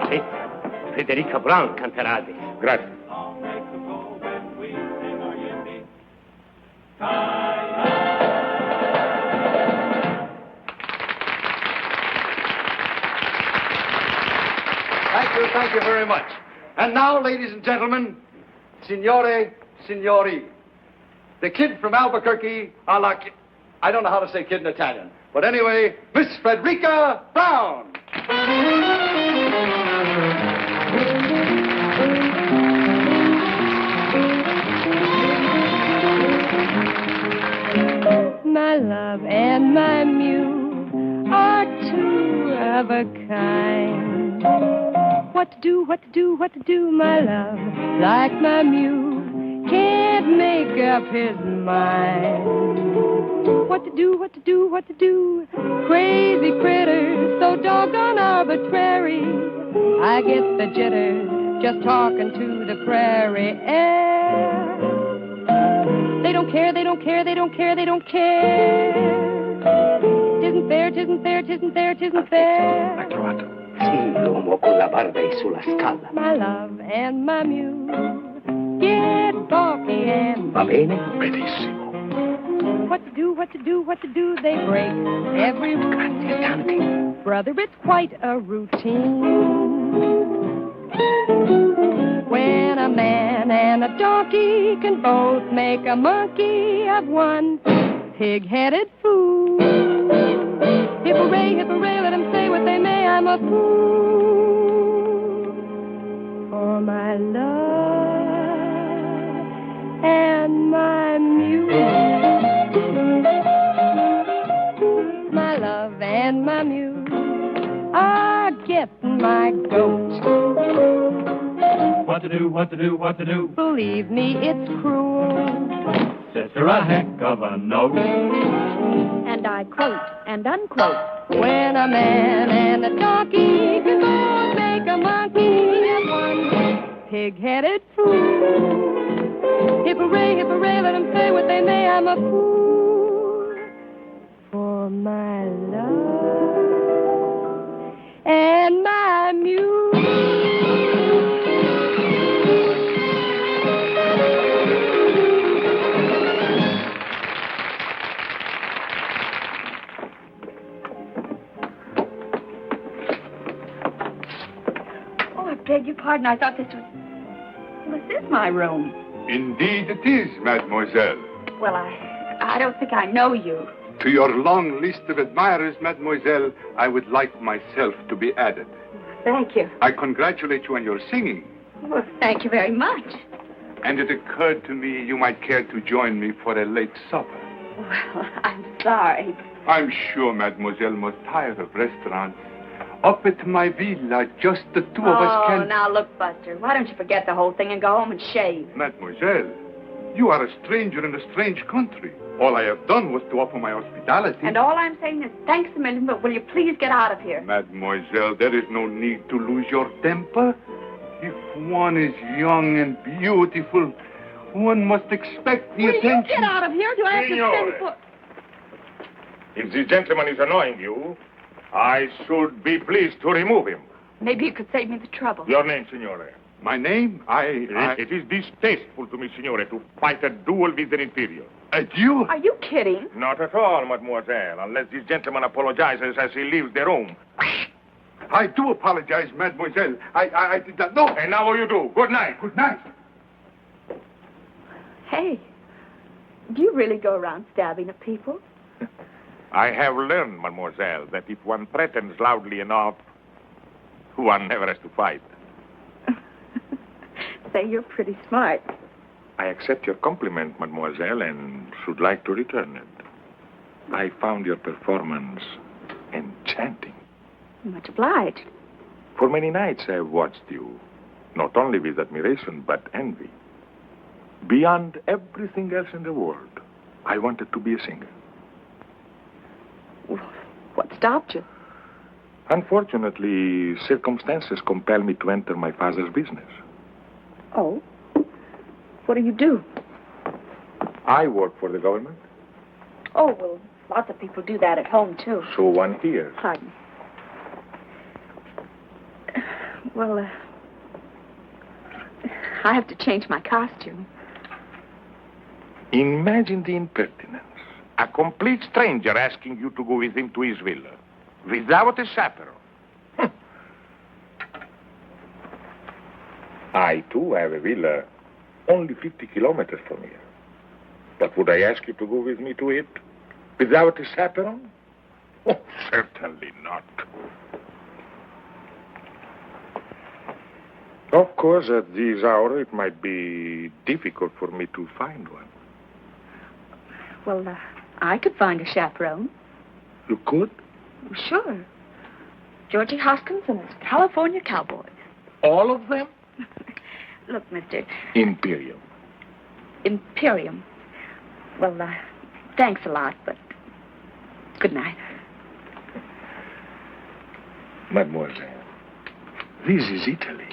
Sì, Federica Brown canterà adesso. Grazie. Thank you very much. And now, ladies and gentlemen, signore, signori, the kid from Albuquerque, I don't know how to say kid in Italian, but anyway, Miss Frederica Brown. My love and my muse are two of a kind. What to do, what to do, what to do, my love, like my muse can't make up his mind. What to do, what to do, what to do, crazy critters, so doggone arbitrary. I get the jitters just talking to the prairie air. They don't care, they don't care, they don't care, they don't care. Tisn't fair, tisn't fair, tisn't fair, tisn't fair. L'ha trovato. Sì, l'uomo con la barba e sulla scala. My love and my muse get balky and... Va bene? Benissimo. What to do, what to do, what to do, they break every rule. Grazie tante. Brother, it's quite a routine. When a man and a donkey can both make a monkey of one pig-headed fool. Hip-hooray, let them say what they may, I'm a fool for my love and my muse. My love and my muse are getting my goat. What to do, what to do, what to do? Believe me, it's cruel. Sister, a heck of a note. And I quote and unquote. When a man and a donkey can both make a monkey of one pig-headed fool. Hip-hooray, let them say what they may, I'm a fool for my love and my muse. I beg your pardon. I thought this is my room. Indeed it is, mademoiselle. Well, I don't think I know you. To your long list of admirers, mademoiselle, I would like myself to be added. Thank you. I congratulate you on your singing. Well, thank you very much. And it occurred to me you might care to join me for a late supper. Well, I'm sorry. I'm sure mademoiselle must tire of restaurants. Up at my villa, just the two of us can... Oh, now look, Buster, why don't you forget the whole thing and go home and shave? Mademoiselle, you are a stranger in a strange country. All I have done was to offer my hospitality. And all I'm saying is thanks a million, but will you please get out of here? Mademoiselle, there is no need to lose your temper. If one is young and beautiful, one must expect the attention... Will you get out of here? Do I have to send for... If this gentleman is annoying you, I should be pleased to remove him. Maybe you could save me the trouble. Your name, signore? My name? It is distasteful to me, signore, to fight a duel with an Imperium. A duel? Are you kidding? Not at all, mademoiselle, unless this gentleman apologizes as he leaves the room. I do apologize, mademoiselle. I did not know. And now you do. Good night. Good night. Hey, do you really go around stabbing at people? I have learned, mademoiselle, that if one threatens loudly enough, one never has to fight. Say, you're pretty smart. I accept your compliment, mademoiselle, and should like to return it. I found your performance enchanting. Much obliged. For many nights I have watched you, not only with admiration, but envy. Beyond everything else in the world, I wanted to be a singer. What stopped you? Unfortunately, circumstances compel me to enter my father's business. Oh? What do you do? I work for the government. Oh, well, lots of people do that at home, too. So one hears. Pardon. Well, I have to change my costume. Imagine the impertinence. A complete stranger asking you to go with him to his villa. Without a chaperone. I, too, have a villa only 50 kilometers from here. But would I ask you to go with me to it? Without a chaperone? Oh, certainly not. Of course, at this hour, it might be difficult for me to find one. Well, I could find a chaperone. You could? Sure. Georgie Hoskins and his California Cowboys. All of them? Look, Mr. Imperium. Imperium. Well, thanks a lot, but good night. Mademoiselle, this is Italy.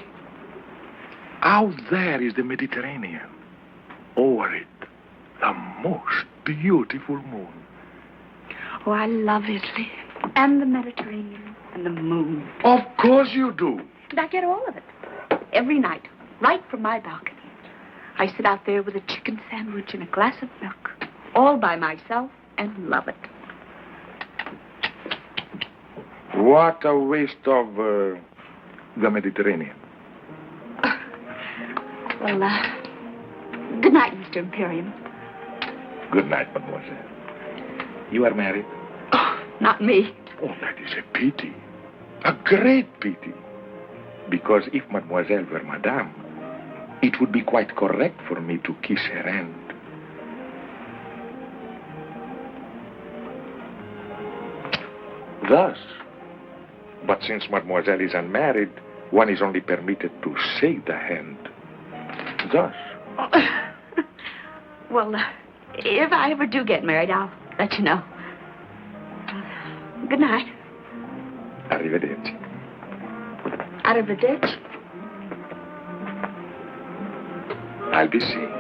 Out there is the Mediterranean. Over it, the most beautiful moon. Oh, I love Italy. And the Mediterranean. And the moon. Of course you do. And I get all of it. Every night. Right from my balcony. I sit out there with a chicken sandwich and a glass of milk. All by myself and love it. What a waste of the Mediterranean. Well, good night, Mr. Imperium. Good night, mademoiselle. You are married? Oh, not me. Oh, that is a pity. A great pity. Because if mademoiselle were madame, it would be quite correct for me to kiss her hand. Thus. But since mademoiselle is unmarried, one is only permitted to shake the hand. Thus. Well, if I ever do get married, I'll let you know. Good night. Arrivederci. Out of the ditch? I'll be seeing you.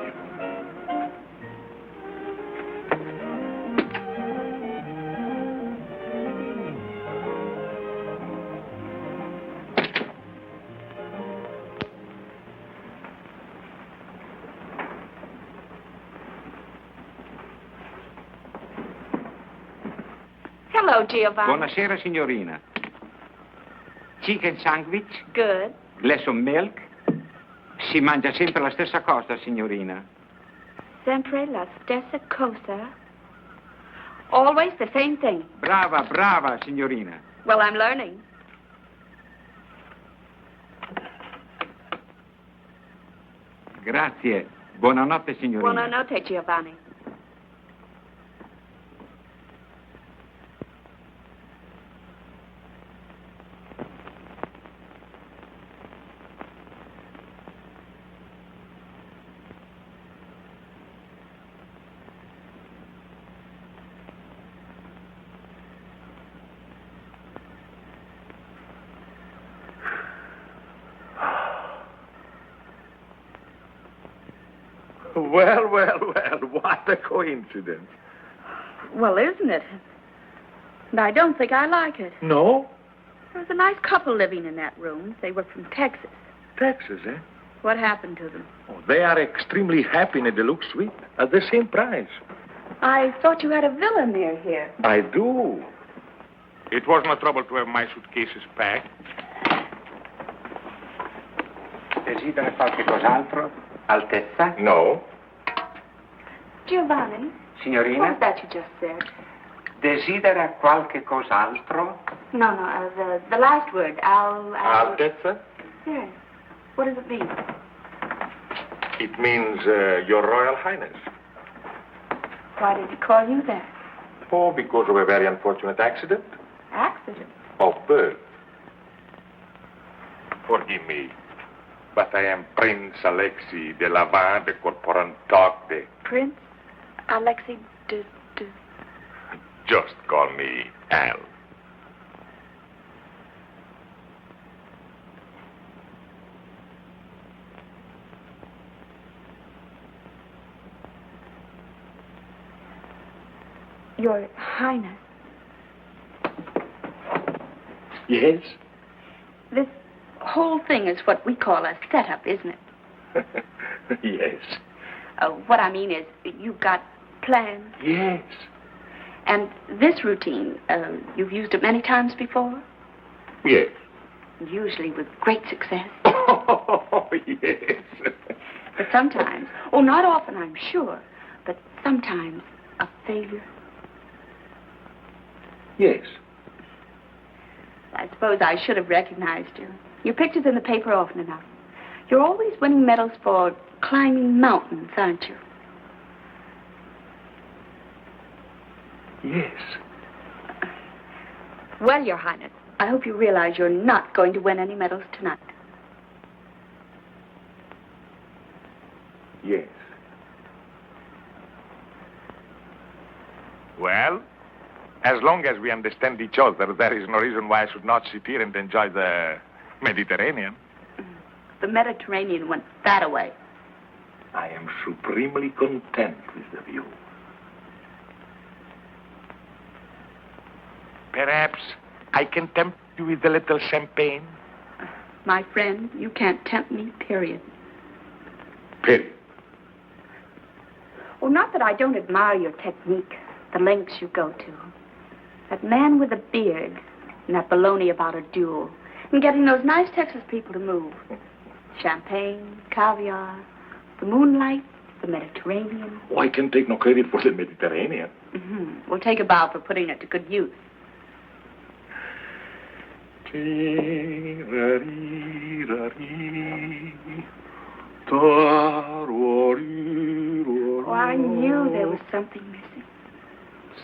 Hello, Giovanni. Buonasera, signorina. Chicken sandwich? Good. Glass of milk? Si mangia sempre la stessa cosa, signorina. Sempre la stessa cosa. Always the same thing. Brava, brava, signorina. Well, I'm learning. Grazie. Buonanotte, signorina. Buonanotte, Giovanni. Well, what a coincidence. Well, isn't it? And I don't think I like it. No? There was a nice couple living in that room. They were from Texas. Texas, eh? What happened to them? Oh, they are extremely happy in a deluxe suite at the same price. I thought you had a villa near here. I do. It was no trouble to have my suitcases packed. Desidera qualche cos'altro? Altezza? No. Giovanni? What Signorina? was that you just said? Desidera qualche cos'altro? No, the last word. Altezza? Yes. What does it mean? It means Your Royal Highness. Why did he call you that? Oh, because of a very unfortunate accident Accident. of birth. Forgive me, but I am Prince Alexei de Lavin de Corporantoc de... Prince Alexei de... Just call me Al. Your Highness. Yes? This whole thing is what we call a setup, isn't it? Yes. What I mean is, you've got plans. Yes. And this routine, you've used it many times before? Yes. Usually with great success. Oh, yes. But sometimes, not often, I'm sure, but sometimes a failure. Yes. I suppose I should have recognized you. Your picture's in the paper often enough. You're always winning medals for climbing mountains, aren't you? Yes. Well, Your Highness, I hope you realize you're not going to win any medals tonight. Yes. Well, as long as we understand each other, there is no reason why I should not sit here and enjoy the Mediterranean. The Mediterranean went that away. I am supremely content with the view. Perhaps I can tempt you with a little champagne. My friend, you can't tempt me, period. Period. Oh, not that I don't admire your technique, the lengths you go to. That man with a beard and that baloney about a duel and getting those nice Texas people to move. Champagne, caviar, the moonlight, the Mediterranean. Oh, I can take no credit for the Mediterranean. Mm-hmm. We'll take a bow for putting it to good use. Oh, I knew there was something missing.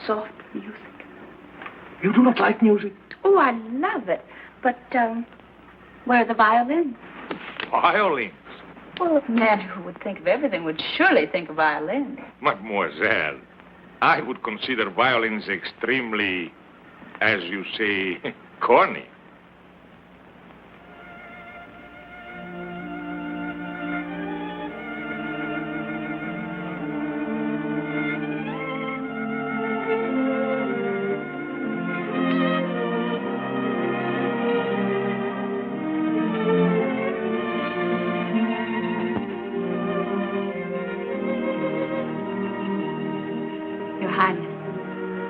Soft music. You do not like music? Oh, I love it. But, where are the violins? Violins? Well, a man who would think of everything would surely think of violins. Mademoiselle, I would consider violins extremely, as you say, corny.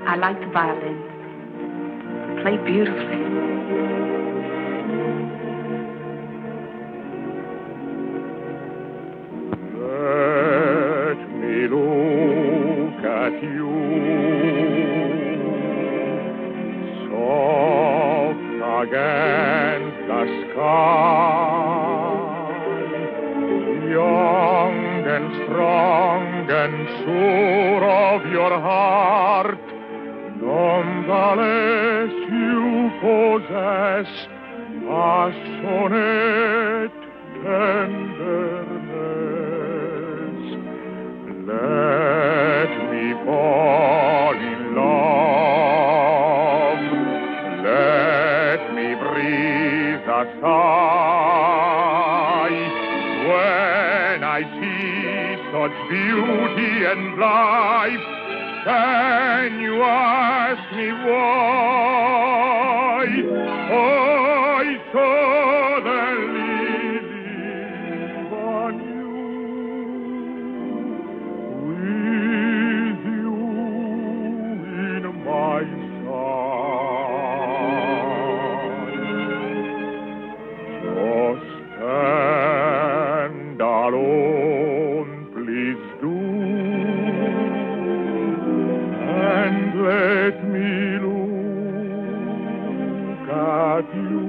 I like the violin. They play beautifully. Let me look at you, soft against the sky, young and strong and sure of your heart. Nonetheless, you possess passionate tenderness. Let me fall in love. Let me breathe a sigh when I see such beauty and life. Can you ask me why I suddenly live on you, with you in my side? Just stand alone, please do. And let me look at you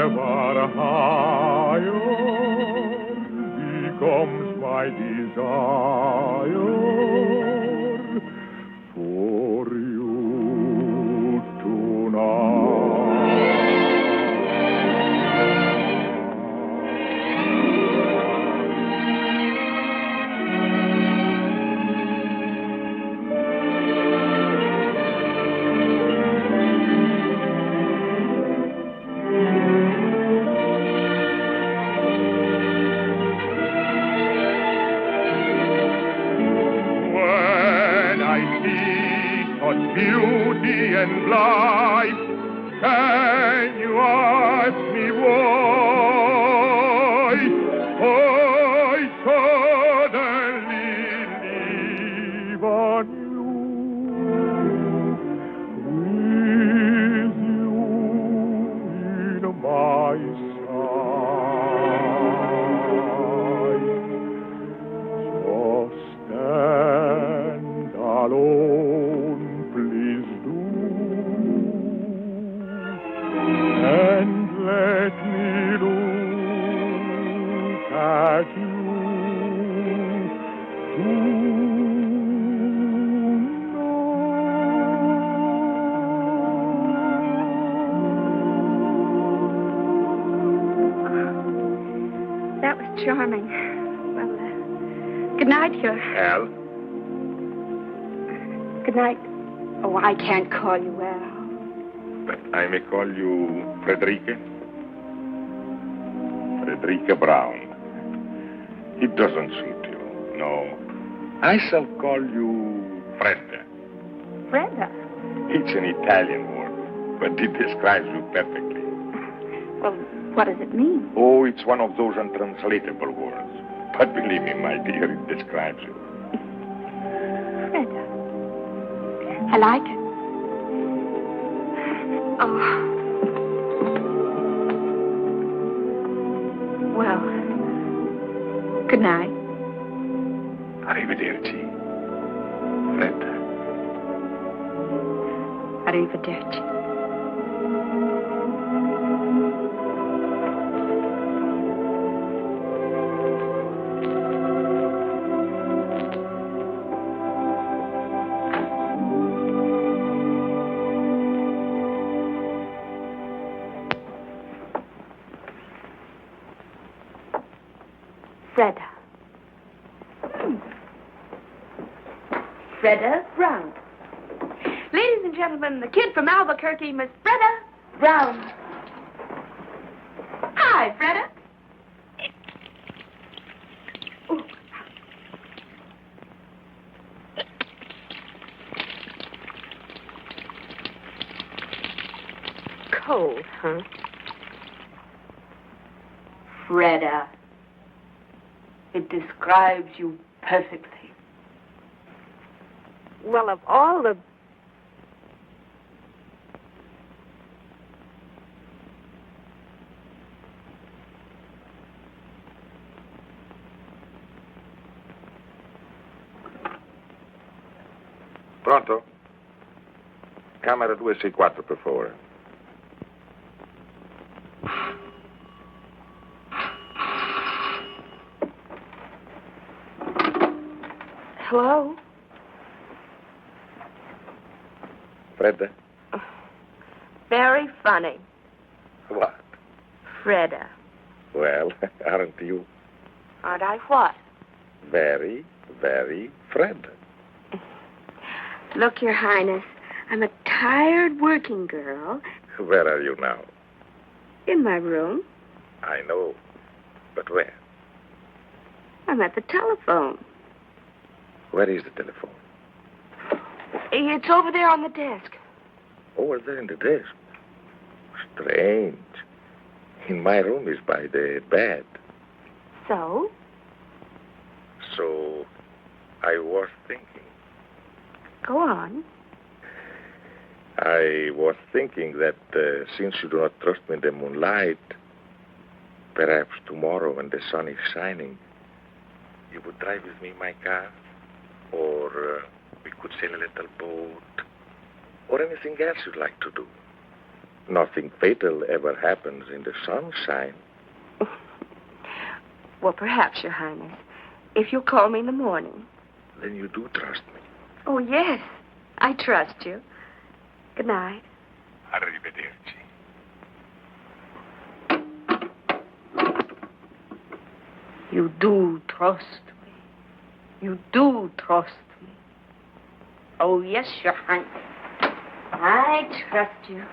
ever higher becomes my desire for you tonight. charming. Well, good night, Your... Al? Good night. Oh, I can't call you Al. But I may call you Frederica? Frederica Brown. It doesn't suit you, no. I shall call you Fredda. Brenda. It's an Italian word, but it describes you perfectly. Well, what does it mean? Oh, it's one of those untranslatable words. But believe me, my dear, it describes you. Brenda. I like it. Oh. Well, good night. Arrivederci. Fredda. Arrivederci. Freda. Freda Brown. Ladies and gentlemen, the kid from Albuquerque, Miss Freda Brown. Hi, Freda. Ooh. Cold, huh? Freda. It describes you perfectly. Well, of all the... Pronto? Camera 264, per favore. Hello? Fredda? Very funny. What? Freda. Well, aren't you Aren't I what? very, very Fredda? Look, Your Highness, I'm a tired working girl Where are you now? in my room. I know. But where? I'm at the telephone. Where is the telephone? It's over there on the desk. Over there in the desk. Strange. In my room is by the bed. So? So, I was thinking. Go on. I was thinking that since you do not trust me in the moonlight, perhaps tomorrow when the sun is shining, you would drive with me in my car, or we could sail a little boat, or anything else you'd like to do. Nothing fatal ever happens in the sunshine. Well, perhaps, Your Highness, if you'll call me in the morning. Then you do trust me. Oh, yes. I trust you. Good night. Arrivederci. You do trust me. You do trust me. Oh, yes, Your Highness. I trust you.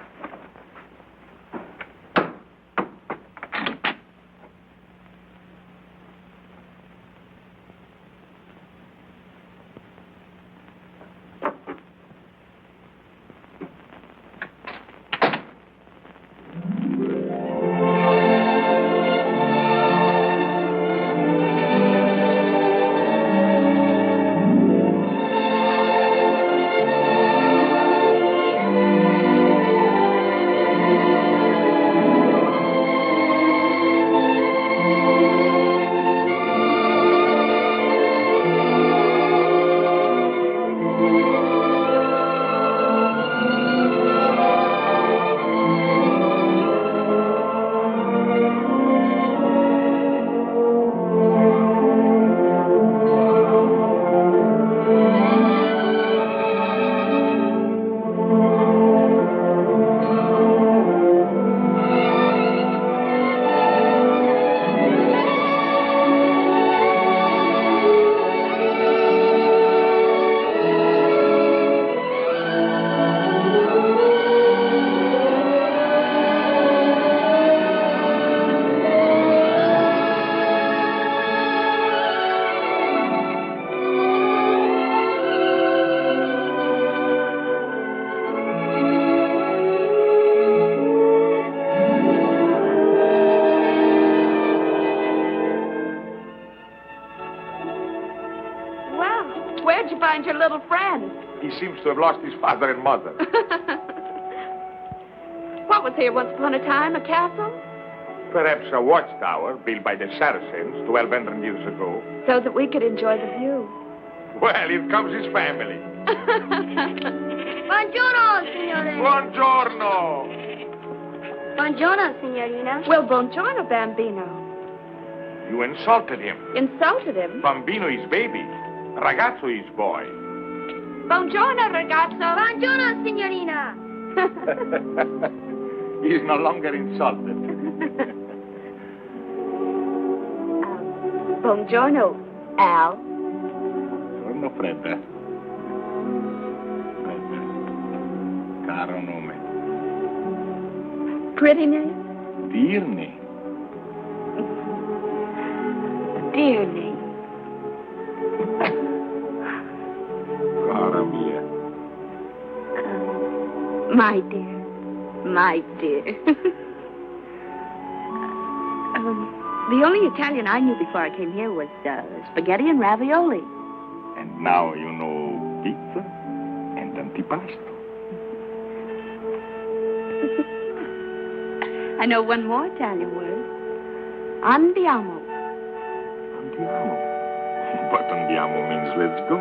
He seems to have lost his father and mother. What was here once upon a time? A castle? Perhaps a watchtower built by the Saracens 1,200 years ago. So that we could enjoy the view. Well, here comes his family. Buongiorno, signore. Buongiorno. Buongiorno, signorina. Well, buongiorno, Bambino. You insulted him. Insulted him? Bambino is baby. Ragazzo is boy. Buongiorno, ragazzo. Buongiorno, signorina. He's no longer insulted. Buongiorno, Al. Buongiorno, Fredda. Fredda. Caro nome. Pretty name? Dear name. Dear name. Cara mia. My dear. My dear. The only Italian I knew before I came here was spaghetti and ravioli. And now you know pizza and antipasto. I know one more Italian word. Andiamo. Andiamo. But andiamo means let's go.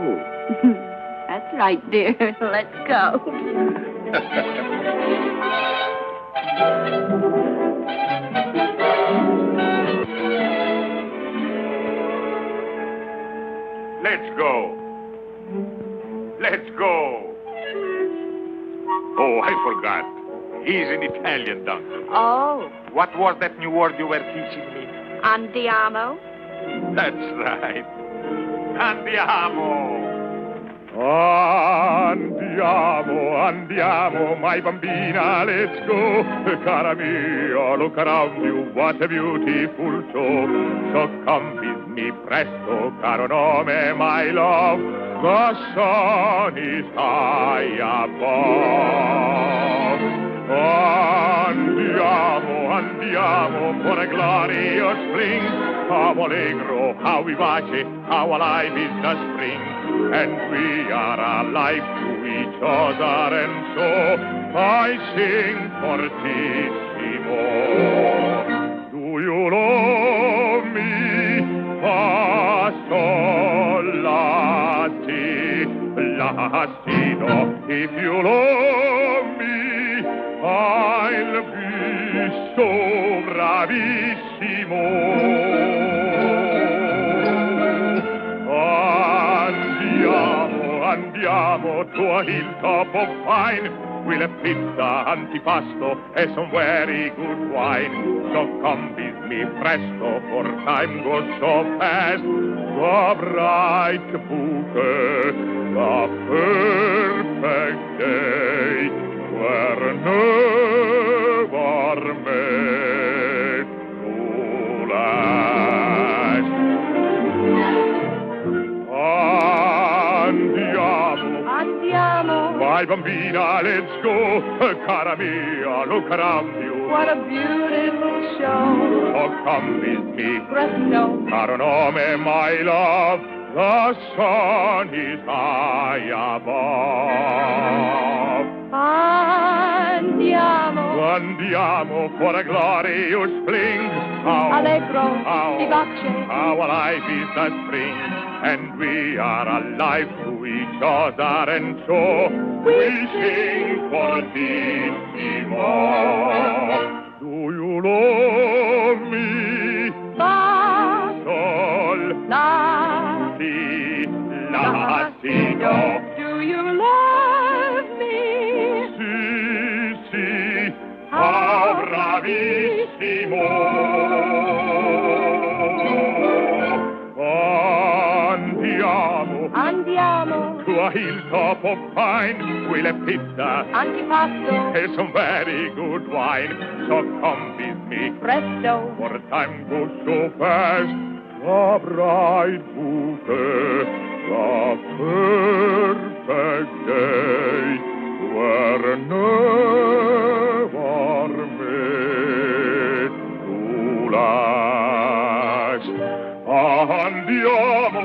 That's right, dear. Let's go. Let's go. Let's go. Oh, I forgot. He's an Italian, doctor. Oh, What was that new word you were teaching me? andiamo. That's right. Andiamo. Andiamo, my bambina, let's go. Cara mia, look around you, what a beautiful show. So come with me presto, caro nome, my love. The sun is high above. Andiamo for a glorious spring. How allegro, how vivace, how alive is the spring. And we are alive to each other, and so I sing fortissimo. Do you love me? Fa sol la si la si do. If you love me, I'll be so bravissimo. Andiamo to a hilltop of pine. We'll have pizza, antipasto, and some very good wine. So come with me presto, for time goes so fast. The bright bouquet, the perfect day, were never made to last. Andiamo. My bambina, let's go. Cara mia, look around you. What a beautiful show. Oh, come with me. Presto. Caro nome, my love. The sun is high above. Andiamo for a glorious spring. Allegro, how vivace. How alive is the spring. And we are alive to each other, and so we sing fortissimo. Do you love me? Fa, Sol, la, si, la, si, do. do you love me? Si, how bravissimo. Andiamo. To a hilltop of pine, we'll have pizza, Antipasto. and some very good wine. So come with me, Presto. for time goes so fast. The bright bouquet, the perfect day, were never made to last. Andiamo.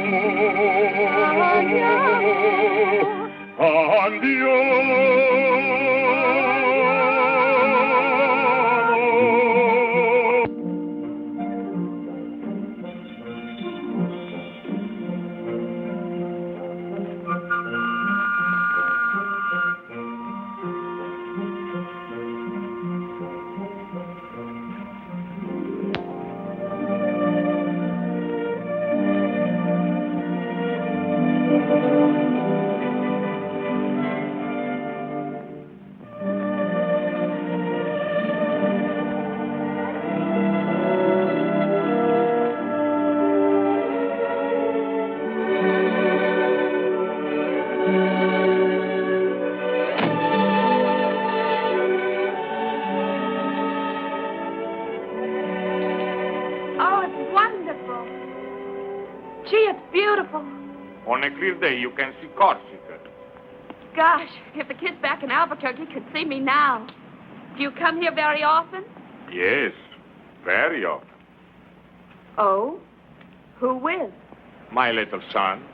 beautiful. On a clear day, you can see Corsica. Gosh, if the kids back in Albuquerque could see me now. Do you come here very often? Yes, very often. Oh? Who with? My little son.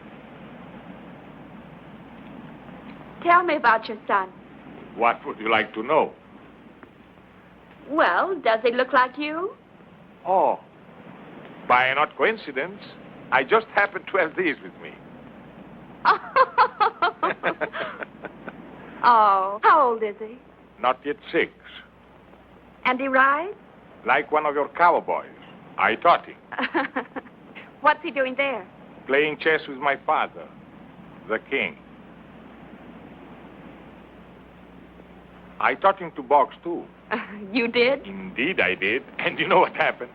Tell me about your son. What would you like to know? Well, does he look like you? Oh, by an odd coincidence, I just happened to have these with me. Oh, how old is he? Not yet 6. And he rides? Like one of your cowboys. I taught him. What's he doing there? Playing chess with my father, the king. I taught him to box, too. You did? Indeed, I did. And you know what happened?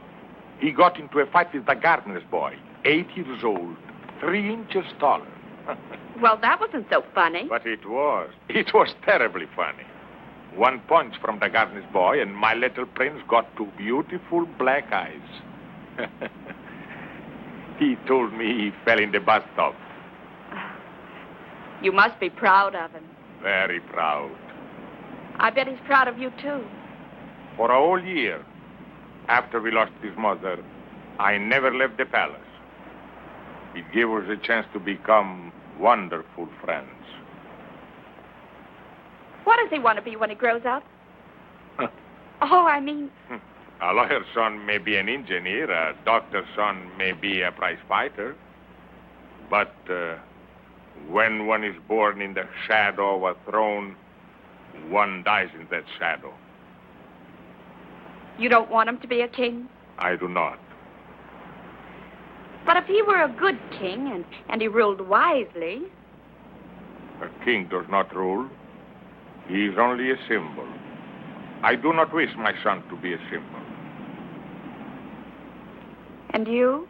He got into a fight with the gardener's boy, 8 years old, 3 inches taller. Well, that wasn't so funny. But it was. It was terribly funny. One punch from the gardener's boy, and my little prince got 2 beautiful black eyes. He told me he fell in the bathtub. You must be proud of him. Very proud. I bet he's proud of you, too. For a whole year, after we lost his mother, I never left the palace. It gave us a chance to become wonderful friends. What does he want to be when he grows up? Oh, I mean... A lawyer's son may be an engineer, a doctor's son may be a prize fighter. But when one is born in the shadow of a throne, one dies in that shadow. You don't want him to be a king? I do not. But if he were a good king and he ruled wisely... A king does not rule. He is only a symbol. I do not wish my son to be a symbol. And you?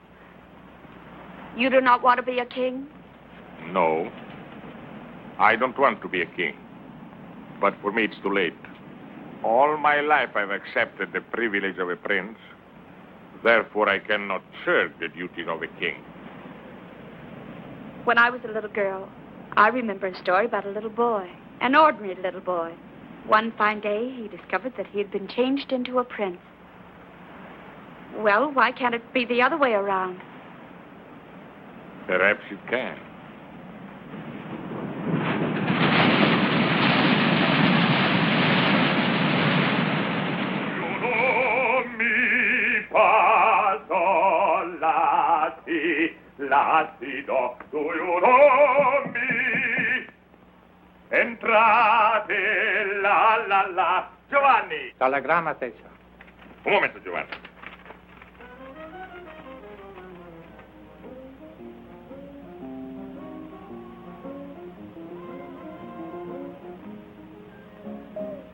You do not want to be a king? No. I don't want to be a king. But for me, it's too late. All my life, I've accepted the privilege of a prince. Therefore, I cannot shirk the duties of a king. When I was a little girl, I remember a story about a little boy, an ordinary little boy. One fine day, he discovered that he had been changed into a prince. Well, why can't it be the other way around? Perhaps it can. Lassido, do you know me? Entrate, la. Giovanni! Telegramma, Tesoro. Un momento, Giovanni.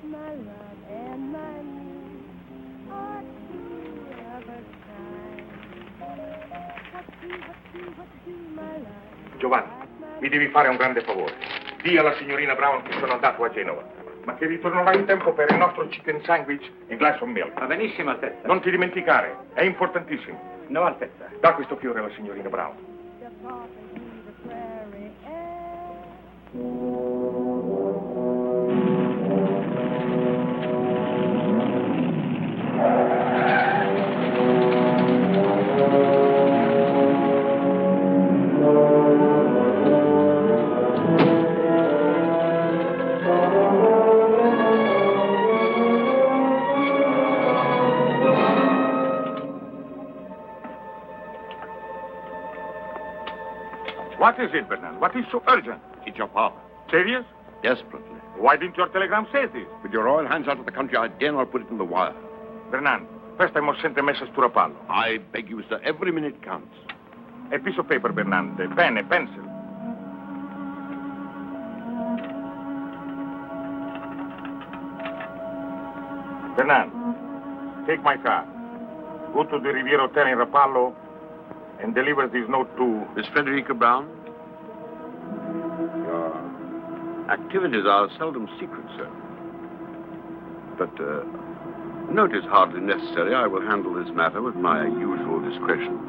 My love and my muse are together kind. What do, my love? Giovanni, mi devi fare un grande favore. Dì alla signorina Brown che sono andato a Genova, ma che ritornerò in tempo per il nostro chicken sandwich e glass of milk. Va benissimo, Altezza. Non ti dimenticare, è importantissimo. No, Altezza. Da questo fiore alla signorina Brown. What is it, Bernard? What is so urgent? It's your father. Serious? Desperately. Why didn't your telegram say this? With your royal hands out of the country, I dare not put it in the wire. Bernard, first I must send a message to Rapallo. I beg you, sir, every minute counts. A piece of paper, Bernard, a pen, a pencil. Bernard, take my car. Go to the Riviera Hotel in Rapallo and deliver this note to... Miss Frederica Brown? Your activities are seldom secret, sir. But, note is hardly necessary. I will handle this matter with my usual discretion.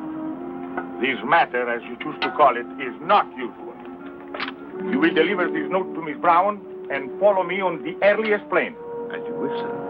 This matter, as you choose to call it, is not usual. You will deliver this note to Miss Brown and follow me on the earliest plane. As you wish, sir.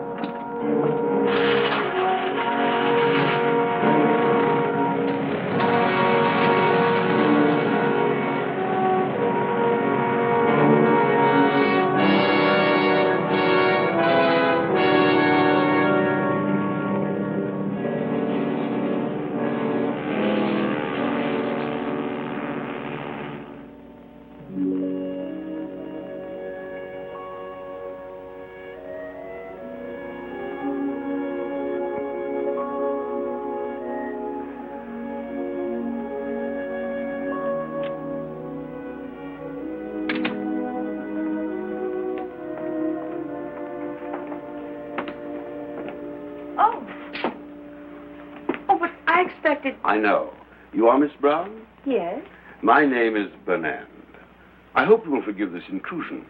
I know. You are Miss Brown? Yes. My name is Bernand. I hope you will forgive this intrusion,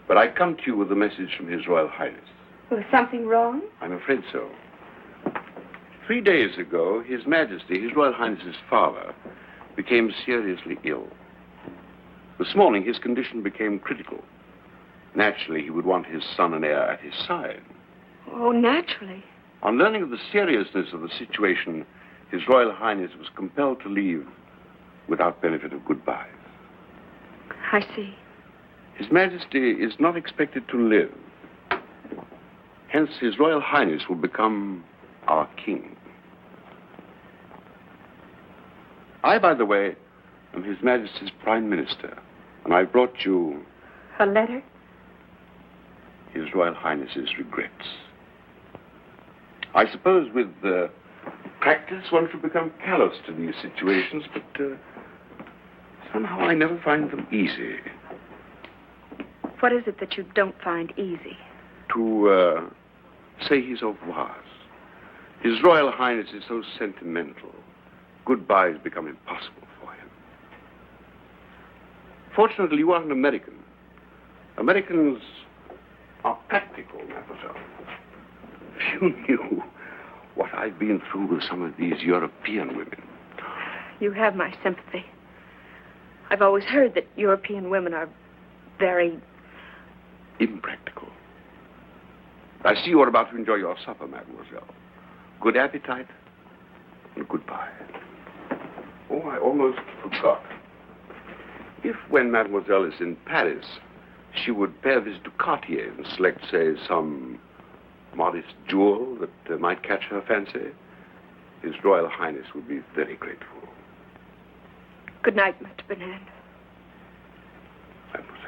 but I come to you with a message from His Royal Highness. Was something wrong? I'm afraid so. 3 days ago, His Majesty, His Royal Highness's father, became seriously ill. This morning, his condition became critical. Naturally, he would want his son and heir at his side. Oh, naturally. On learning of the seriousness of the situation, His Royal Highness was compelled to leave without benefit of goodbyes. I see. His Majesty is not expected to live. Hence, His Royal Highness will become our king. I, by the way, am His Majesty's Prime Minister, and I brought you A letter? His Royal Highness's regrets. I suppose with practice one should become callous to these situations, but somehow I never find them easy. What is it that you don't find easy? To say his au revoirs. His Royal Highness is so sentimental. Goodbyes become impossible for him. Fortunately, you are an American. Americans are practical, mademoiselle. If you knew what I've been through with some of these European women. You have my sympathy. I've always heard that European women are very... impractical. I see you are about to enjoy your supper, mademoiselle. Good appetite and goodbye. Oh, I almost forgot. If, when mademoiselle is in Paris, she would pay a visit to Cartier and select, say, some modest jewel that might catch her fancy, His Royal Highness would be very grateful. Good night, Mr. Bernard. Mademoiselle.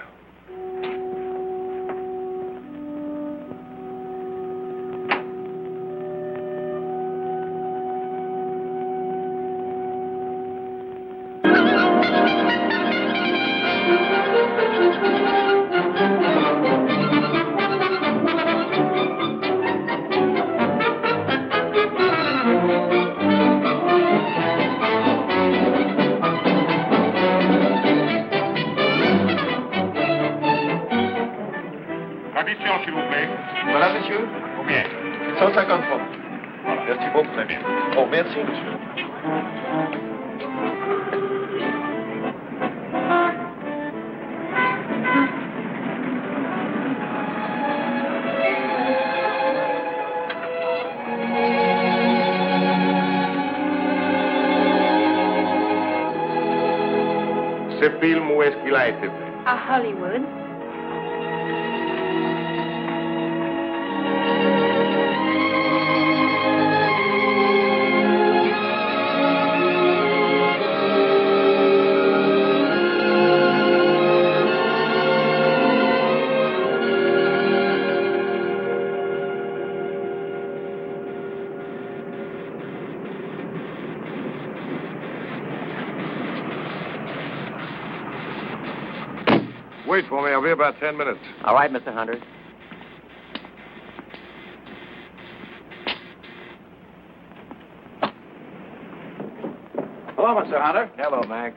Addition, s'il vous plaît. Voilà, monsieur. Combien? 150 francs. Voilà. Merci beaucoup. Très bien. Oh, merci, monsieur. Ce film, où est-ce qu'il a été fait? À Hollywood. Wait for me. I'll be about 10 minutes. All right, Mr. Hunter. Hello, Mr. Hunter. Hello, Mac.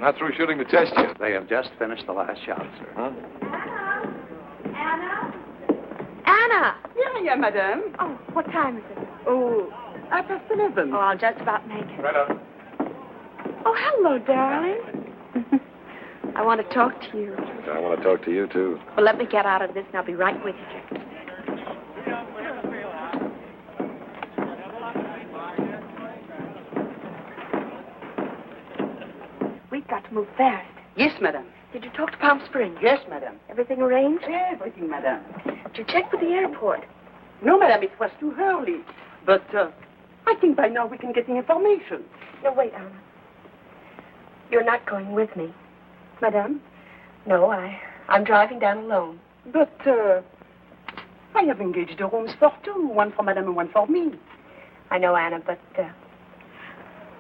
Not through shooting the test yet. They have just finished the last shot, sir. Huh? Anna! Yeah, madame. Oh, what time is it? Oh, 11:30. Oh, I'll just about make it. Right up. Oh, hello, darling. I want to talk to you. I want to talk to you, too. Well, let me get out of this and I'll be right with you. We've got to move fast. Yes, madame. Did you talk to Palm Springs? Yes, madame. Everything arranged? Everything, madame. Did you check with the airport? No, madame, it was too early. But I think by now we can get the information. No, wait, Anna. You're not going with me. Madame? No, I'm driving down alone. But I have engaged the rooms for two. One for madame and one for me. I know, Anna, but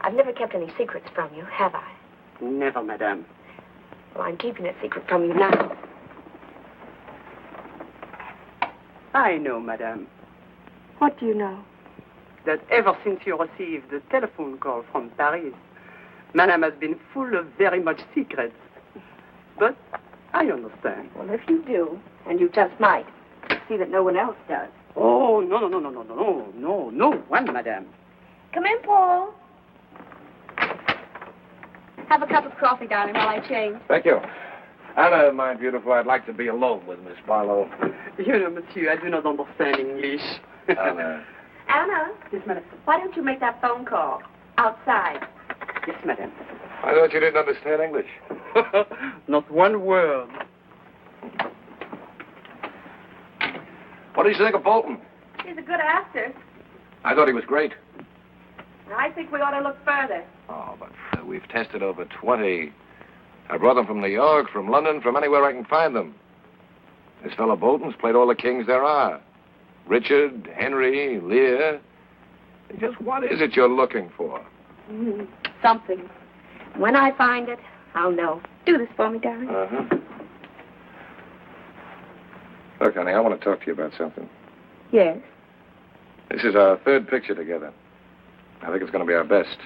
I've never kept any secrets from you, have I? Never, madame. Well, I'm keeping a secret from you now. I know, madame, What do you know? that ever since you received the telephone call from Paris, madame has been full of very much secrets. But I understand. Well, if you do, and you just might, see that no one else does. Oh, no one, madame. Come in, Paul. Have a cup of coffee, darling, while I change. Thank you. Anna, my beautiful, I'd like to be alone with Miss Barlow. You know, monsieur, I do not understand English. Anna. Anna, Yes, madame. why don't you make that phone call outside? Yes, madame. I thought you didn't understand English. Not one word. What do you think of Bolton? He's a good actor. I thought he was great. I think we ought to look further. Oh, but we've tested over 20. I brought them from New York, from London, from anywhere I can find them. This fellow Bolton's played all the kings there are. Richard, Henry, Lear. Just what is it you're looking for? Something. When I find it, I'll know. Do this for me, darling. Uh-huh. Look, honey, I want to talk to you about something. Yes. This is our third picture together. I think it's going to be our best.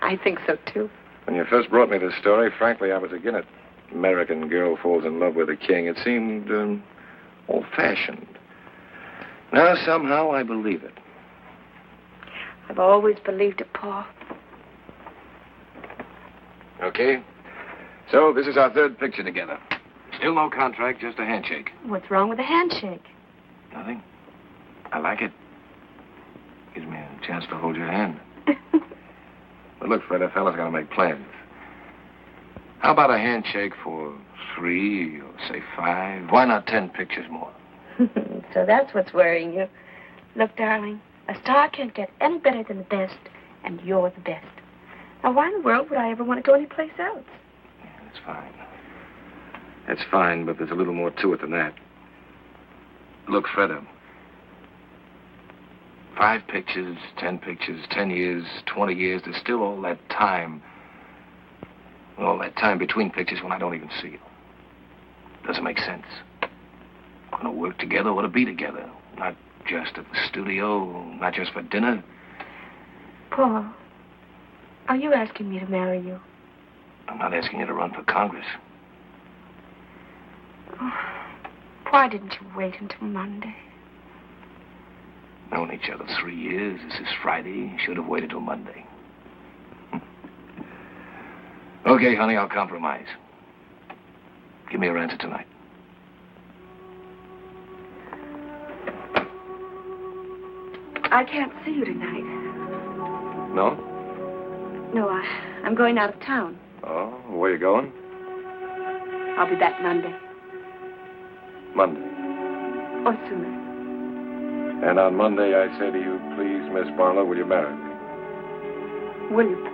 I think so, too. When you first brought me this story, frankly, I was against it. American girl falls in love with a king. It seemed old-fashioned. Now, somehow, I believe it. I've always believed it, Paul. Okay. So, this is our third picture together. Still no contract, just a handshake. What's wrong with a handshake? Nothing. I like it. Gives me a chance to hold your hand. But look, Fred, a fella's got to make plans. How about a handshake for 3 or, say, 5? Why not 10 pictures more? So that's what's worrying you. Look, darling, a star can't get any better than the best, and you're the best. Now, why in the world would I ever want to go anyplace else? Yeah, that's fine. That's fine, but there's a little more to it than that. Look, Fred, 5 pictures, 10 pictures, 10 years, 20 years, there's still all that time. All that time between pictures when I don't even see you. Doesn't make sense. We're going to work together, we're to be together. Not just at the studio, not just for dinner. Paul, are you asking me to marry you? I'm not asking you to run for Congress. Oh, why didn't you wait until Monday? Known each other 3 years. This is Friday. Should have waited till Monday. Okay, honey, I'll compromise. Give me your answer tonight. I can't see you tonight. No? No, I'm going out of town. Oh, where you going? I'll be back Monday. Monday. Or sooner. And on Monday, I say to you, please, Miss Barlow, will you marry me? Will you, Paul?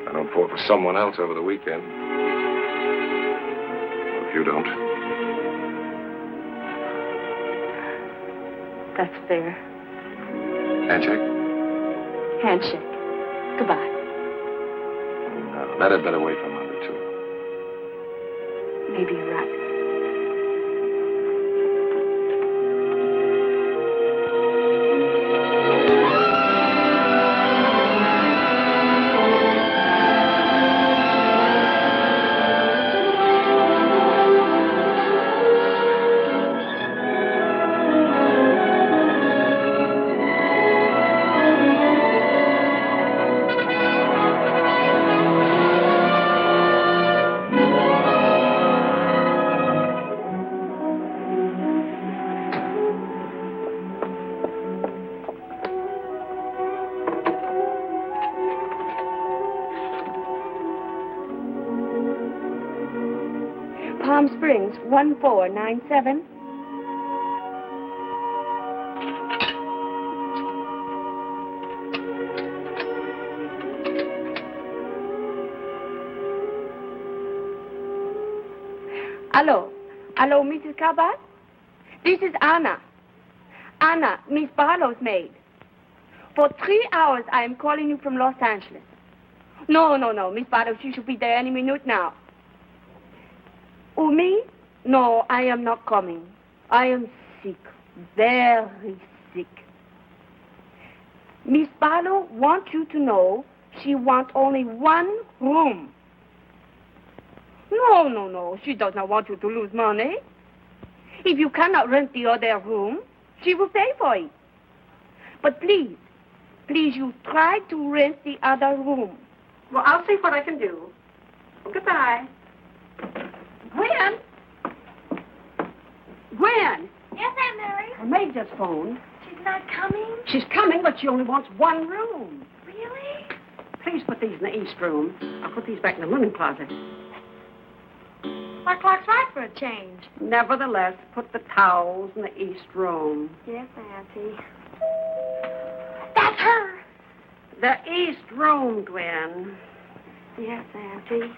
I don't fall for someone else over the weekend. Well, if you don't. That's fair. Handshake? Handshake. Goodbye. No, that had better wait for Monday, too. Maybe you're right. Entrance 1497. Hello, Mrs. Cabot? This is Anna. Anna, Miss Barlow's maid. For 3 hours, I am calling you from Los Angeles. No, Miss Barlow, she should be there any minute now. Oh, me? No, I am not coming. I am sick, very sick. Miss Barlow wants you to know she wants only one room. No, she does not want you to lose money. If you cannot rent the other room, she will pay for it. But please, you try to rent the other room. Well, I'll see what I can do. Goodbye. Gwen? Gwen? Yes, Aunt Mary? Her maid just phoned. She's not coming? She's coming, but she only wants one room. Really? Please put these in the east room. I'll put these back in the linen closet. My clock's right for a change. Nevertheless, put the towels in the east room. Yes, Auntie. That's her. The east room, Gwen. Yes, Auntie.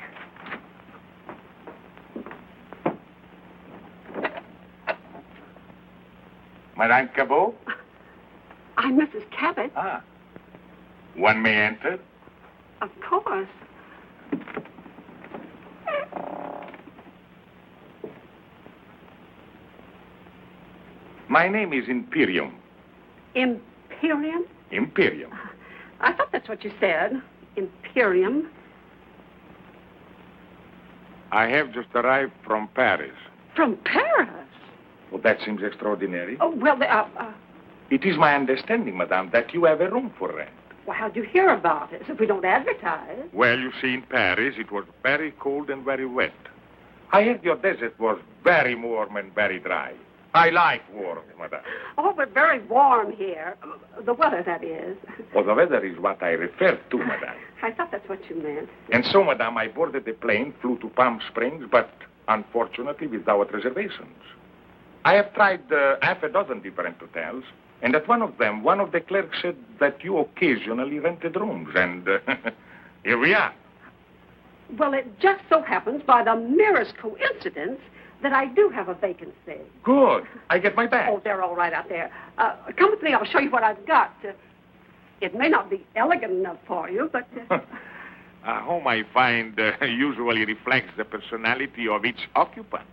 Madame Cabot? I'm Mrs. Cabot. Ah. One may enter? Of course. My name is Imperium. Imperium? Imperium. I thought that's what you said. Imperium. I have just arrived from Paris. From Paris? Well, that seems extraordinary. Oh, well, It is my understanding, madame, that you have a room for rent. well, how'd you hear about it? If we don't advertise. Well, you see, in Paris, it was very cold and very wet. I heard your desert was very warm and very dry. I like warm, madame. Oh, but very warm here. The weather, that is. Well, the weather is what I refer to, madame. I thought that's what you meant. And so, madame, I boarded the plane, flew to Palm Springs, but unfortunately without reservations. I have tried half a dozen different hotels, and at one of them, one of the clerks said that you occasionally rented rooms, and here we are. Well, it just so happens, by the merest coincidence, that I do have a vacancy. Good. I get my bag. Oh, they're all right out there. Come with me. I'll show you what I've got. It may not be elegant enough for you, but... A home, I find, usually reflects the personality of each occupant.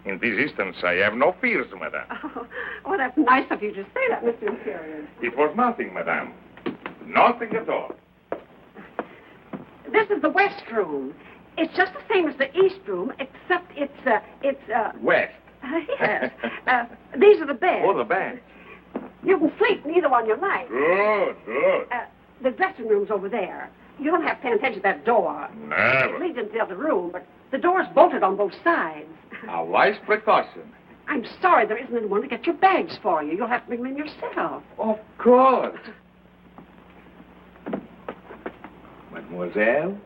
In this instance, I have no fears, madame. Oh, that's nice of you to say that, Mr. Imperium. It was nothing, madame. Nothing at all. This is the west room. It's just the same as the east room, except it's West. Yes. These are the beds. Oh, the bed. You can sleep in either one you like. Good. The dressing room's over there. You don't have to pay attention to that door. Never. It leads into the other room, but the door's bolted on both sides. A wise precaution. I'm sorry there isn't anyone to get your bags for you. You'll have to bring them in yourself. Of course. Mademoiselle?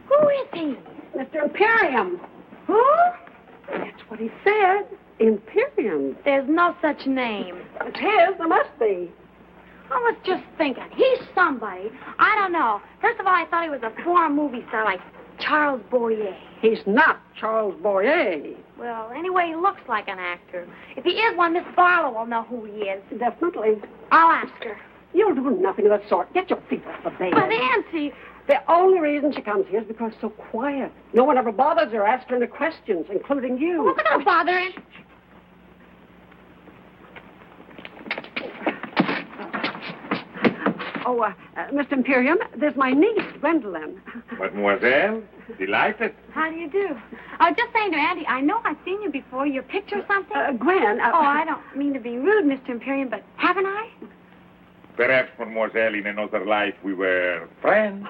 Who is he? Mr. Imperium. Who? That's what he said. Imperium. There's no such name. It's his. There must be. I was just thinking. He's somebody. I don't know. First of all, I thought he was a foreign movie star like Charles Boyer. He's not Charles Boyer. Well, anyway, he looks like an actor. If he is one, Miss Barlow will know who he is. Definitely. I'll ask her. You'll do nothing of the sort. Get your feet off the bed. But, Auntie... The only reason she comes here is because it's so quiet. No one ever bothers her, asks her any questions, including you. We're going to bother him. Mr. Imperium, there's my niece, Gwendolyn. Mademoiselle, delighted. How do you do? I was just saying to Auntie, I know I've seen you before. Your picture or something? Gwen. Oh, I don't mean to be rude, Mr. Imperium, but haven't I? Perhaps, mademoiselle, in another life we were friends.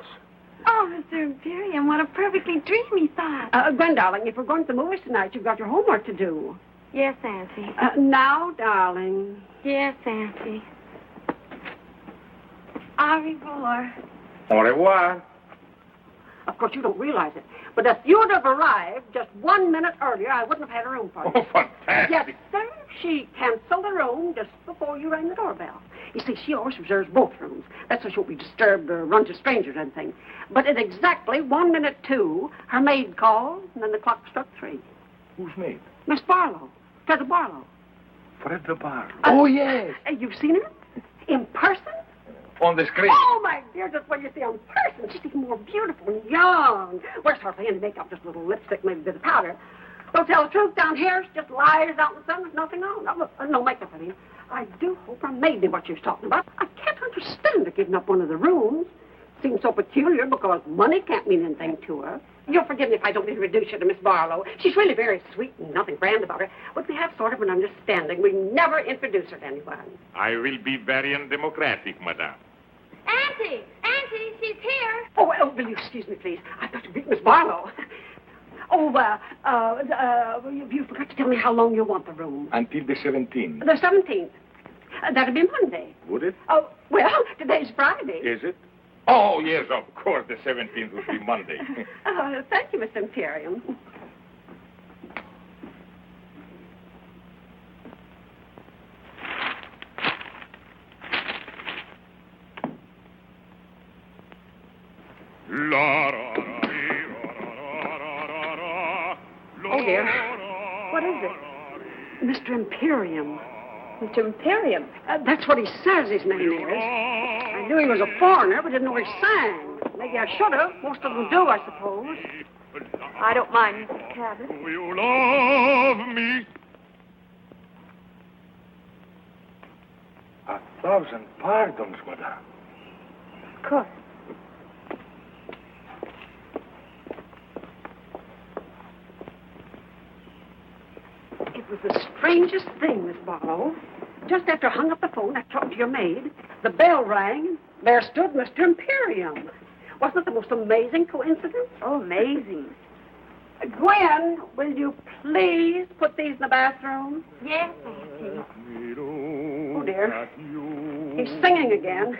Oh, Mr. Imperium, what a perfectly dreamy thought. Gwen, darling, if we're going to the movies tonight, you've got your homework to do. Yes, Auntie. Now, darling. Yes, Auntie. Au revoir. Au revoir. Of course, you don't realize it. But if you'd have arrived just 1 minute earlier, I wouldn't have had a room for you. Oh, fantastic. Yes, sir. She canceled the room just before you rang the doorbell. You see, she always reserves both rooms. That's so she won't be disturbed or run to strangers or anything. But at exactly 1 minute 2, her maid called, and then the clock struck 3. Who's maid? Miss Barlow. Fred Barlow. Fred Barlow. Oh, yes. You've seen her? In person? On the screen. Oh, my dear, just when you see her in person, she's even more beautiful and young. Wears hardly any makeup, just a little lipstick, maybe a bit of powder. Don't tell the truth down here. She just lies out in the sun with nothing on. No makeup, I mean. I do hope her maid knew what she was talking about. I can't understand her giving up one of the rooms. Seems so peculiar because money can't mean anything to her. You'll forgive me if I don't introduce you to Miss Barlow. She's really very sweet and nothing grand about her. But we have sort of an understanding. We never introduce her to anyone. I will be very undemocratic, madame. Auntie! Auntie, she's here. Oh, well, will you excuse me, please? I've got to meet Miss Barlow. Oh, you forgot to tell me how long you want the room. Until the 17th. The 17th. That'll be Monday. Would it? Oh, well, today's Friday. Is it? Oh, yes, of course, the 17th would be Monday. Thank you, Mr. Imperium. Oh, dear. What is it? Mr. Imperium. Mr. Imperium. That's what he says his name is. I knew he was a foreigner, but didn't know he sang. Maybe I should have. Most of them do, I suppose. I don't mind, Mrs. Cabot. Do you love me? 1,000 pardons, madame. Of course. It was the strangest thing, Miss Barlow. Just after I hung up the phone, I talked to your maid. The bell rang, and there stood Mr. Imperium. Wasn't it the most amazing coincidence? Oh, amazing. Gwen, will you please put these in the bathroom? Yes, Auntie. Oh, dear. He's singing again.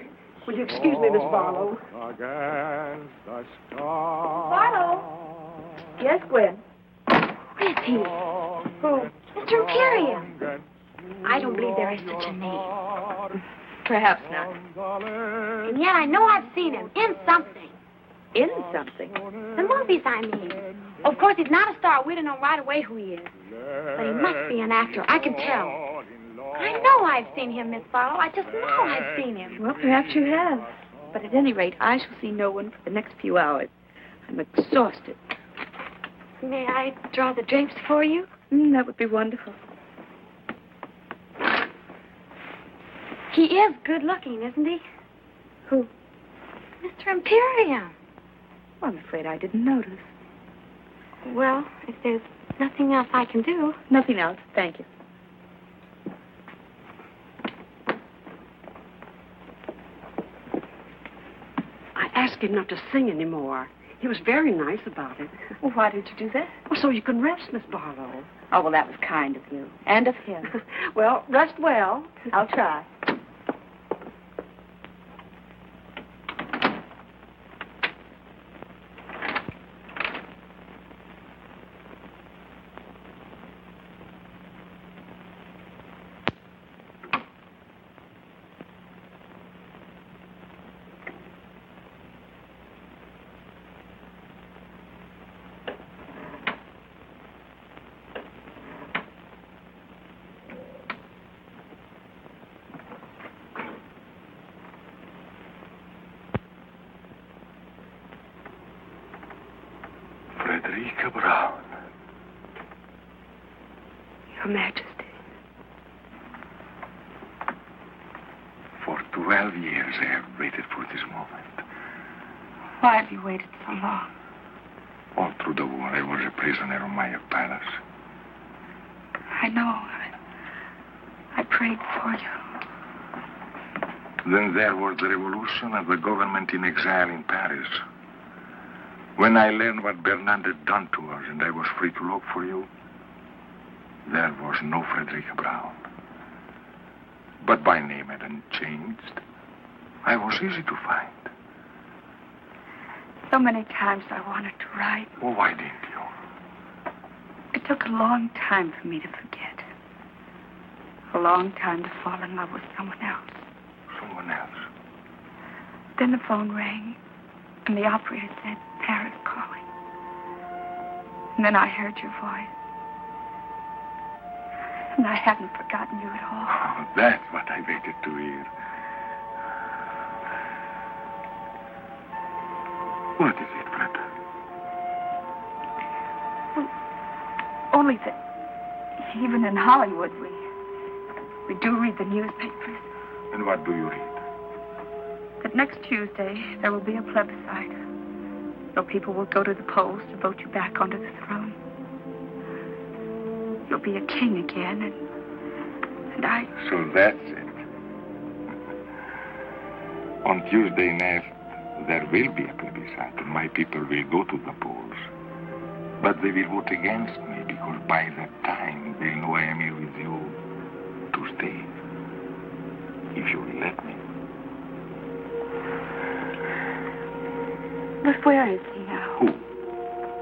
Will you excuse me, Miss Barlow? Barlow? Yes, Gwen. Where is he? Who? Mr. Imperium. I don't believe there is such a name. Perhaps not. And yet I know I've seen him in something. In something? The movies, I mean. Of course, he's not a star. We don't know right away who he is. But he must be an actor. I can tell. I know I've seen him, Miss Barlow. I just know I've seen him. Well, perhaps you have. But at any rate, I shall see no one for the next few hours. I'm exhausted. May I draw the drapes for you? That would be wonderful. He is good looking, isn't he? Who? Mr. Imperium. Well, I'm afraid I didn't notice. Well, if there's nothing else I can do. Nothing else. Thank you. I asked him not to sing anymore. He was very nice about it. Well, why did you do that? Well, so you can rest, Miss Barlow. Oh, well, that was kind of you. And of him. Well, rest well. I'll try. Brown. Your Majesty. For 12 years I have waited for this moment. Why have you waited so long? All through the war, I was a prisoner of my palace. I know. I prayed for you. Then there was the revolution and the government in exile in Paris. When I learned what Bernard had done to us and I was free to look for you, there was no Frederica Brown. But my name hadn't changed. I was easy to find. So many times I wanted to write. Well, why didn't you? It took a long time for me to forget. A long time to fall in love with someone else. Someone else? Then the phone rang, and the operator said, Paris calling. And then I heard your voice. And I haven't forgotten you at all. Oh, that's what I waited to hear. What is it, Fred? Well, only that even in Hollywood, we do read the newspapers. And what do you read? That next Tuesday, there will be a plebiscite. No people will go to the polls to vote you back onto the throne. You'll be a king again, and I... So that's it. On Tuesday next, there will be a plebiscite, and my people will go to the polls. But they will vote against me, because by that time, they'll know I am here with you to stay. If you will let me. But where is he now? Who?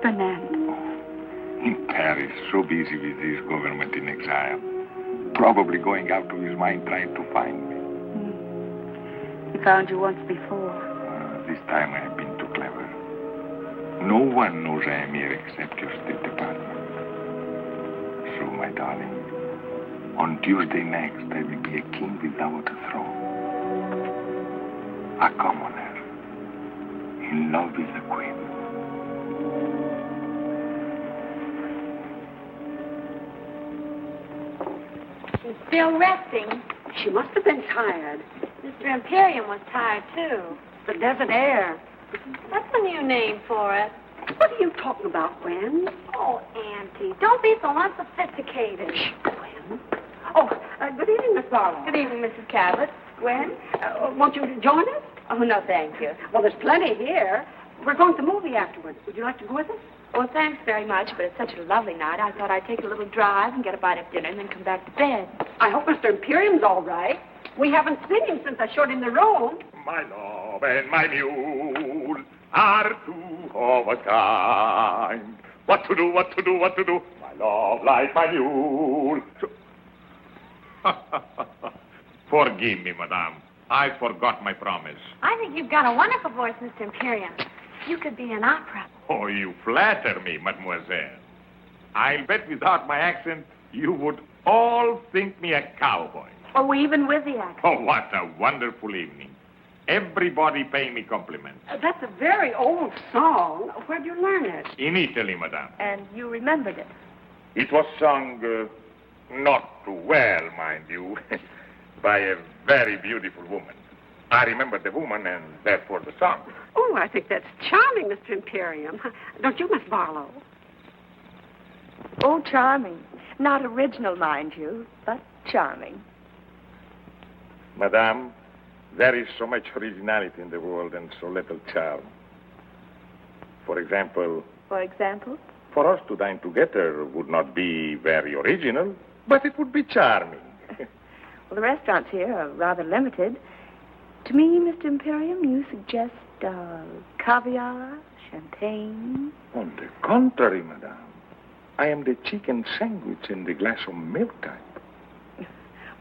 Fernand. In Paris, so busy with his government in exile. Probably going out of his mind trying to find me. He found you once before. This time I have been too clever. No one knows I am here except your State Department. So, my darling, on Tuesday next, I will be a king without a throne. A commoner. In love with the queen. She's still resting. She must have been tired. Mr. Imperium was tired, too. The desert air. That's a new name for it. What are you talking about, Gwen? Oh, Auntie, don't be so unsophisticated. Gwen? Oh, good evening, Miss Barlow. Good evening, Mrs. Cabot. Gwen, won't you join us? Oh, no, thank you. Well, there's plenty here. We're going to the movie afterwards. Would you like to go with us? Oh, thanks very much, but it's such a lovely night. I thought I'd take a little drive and get a bite of dinner and then come back to bed. I hope Mr. Imperium's all right. We haven't seen him since I showed him the room. My love and my mule are two of a kind. What to do, what to do, what to do? My love like my mule. Forgive me, madame. I forgot my promise. I think you've got a wonderful voice, Mr. Imperium. You could be in opera. Oh, you flatter me, mademoiselle. I'll bet without my accent, you would all think me a cowboy. Oh, even with the accent. Oh, what a wonderful evening. Everybody paying me compliments. That's a very old song. Where'd you learn it? In Italy, madame. And you remembered it. It was sung not too well, mind you, by a very beautiful woman. I remember the woman and therefore the song. Oh, I think that's charming, Mr. Imperium. Don't you, Miss Barlow? Oh, charming. Not original, mind you, but charming. Madame, there is so much originality in the world and so little charm. For example... For example? For us to dine together would not be very original, but it would be charming. Well, the restaurants here are rather limited. To me, Mr. Imperium, you suggest caviar, champagne. On the contrary, madame. I am the chicken sandwich and the glass of milk type.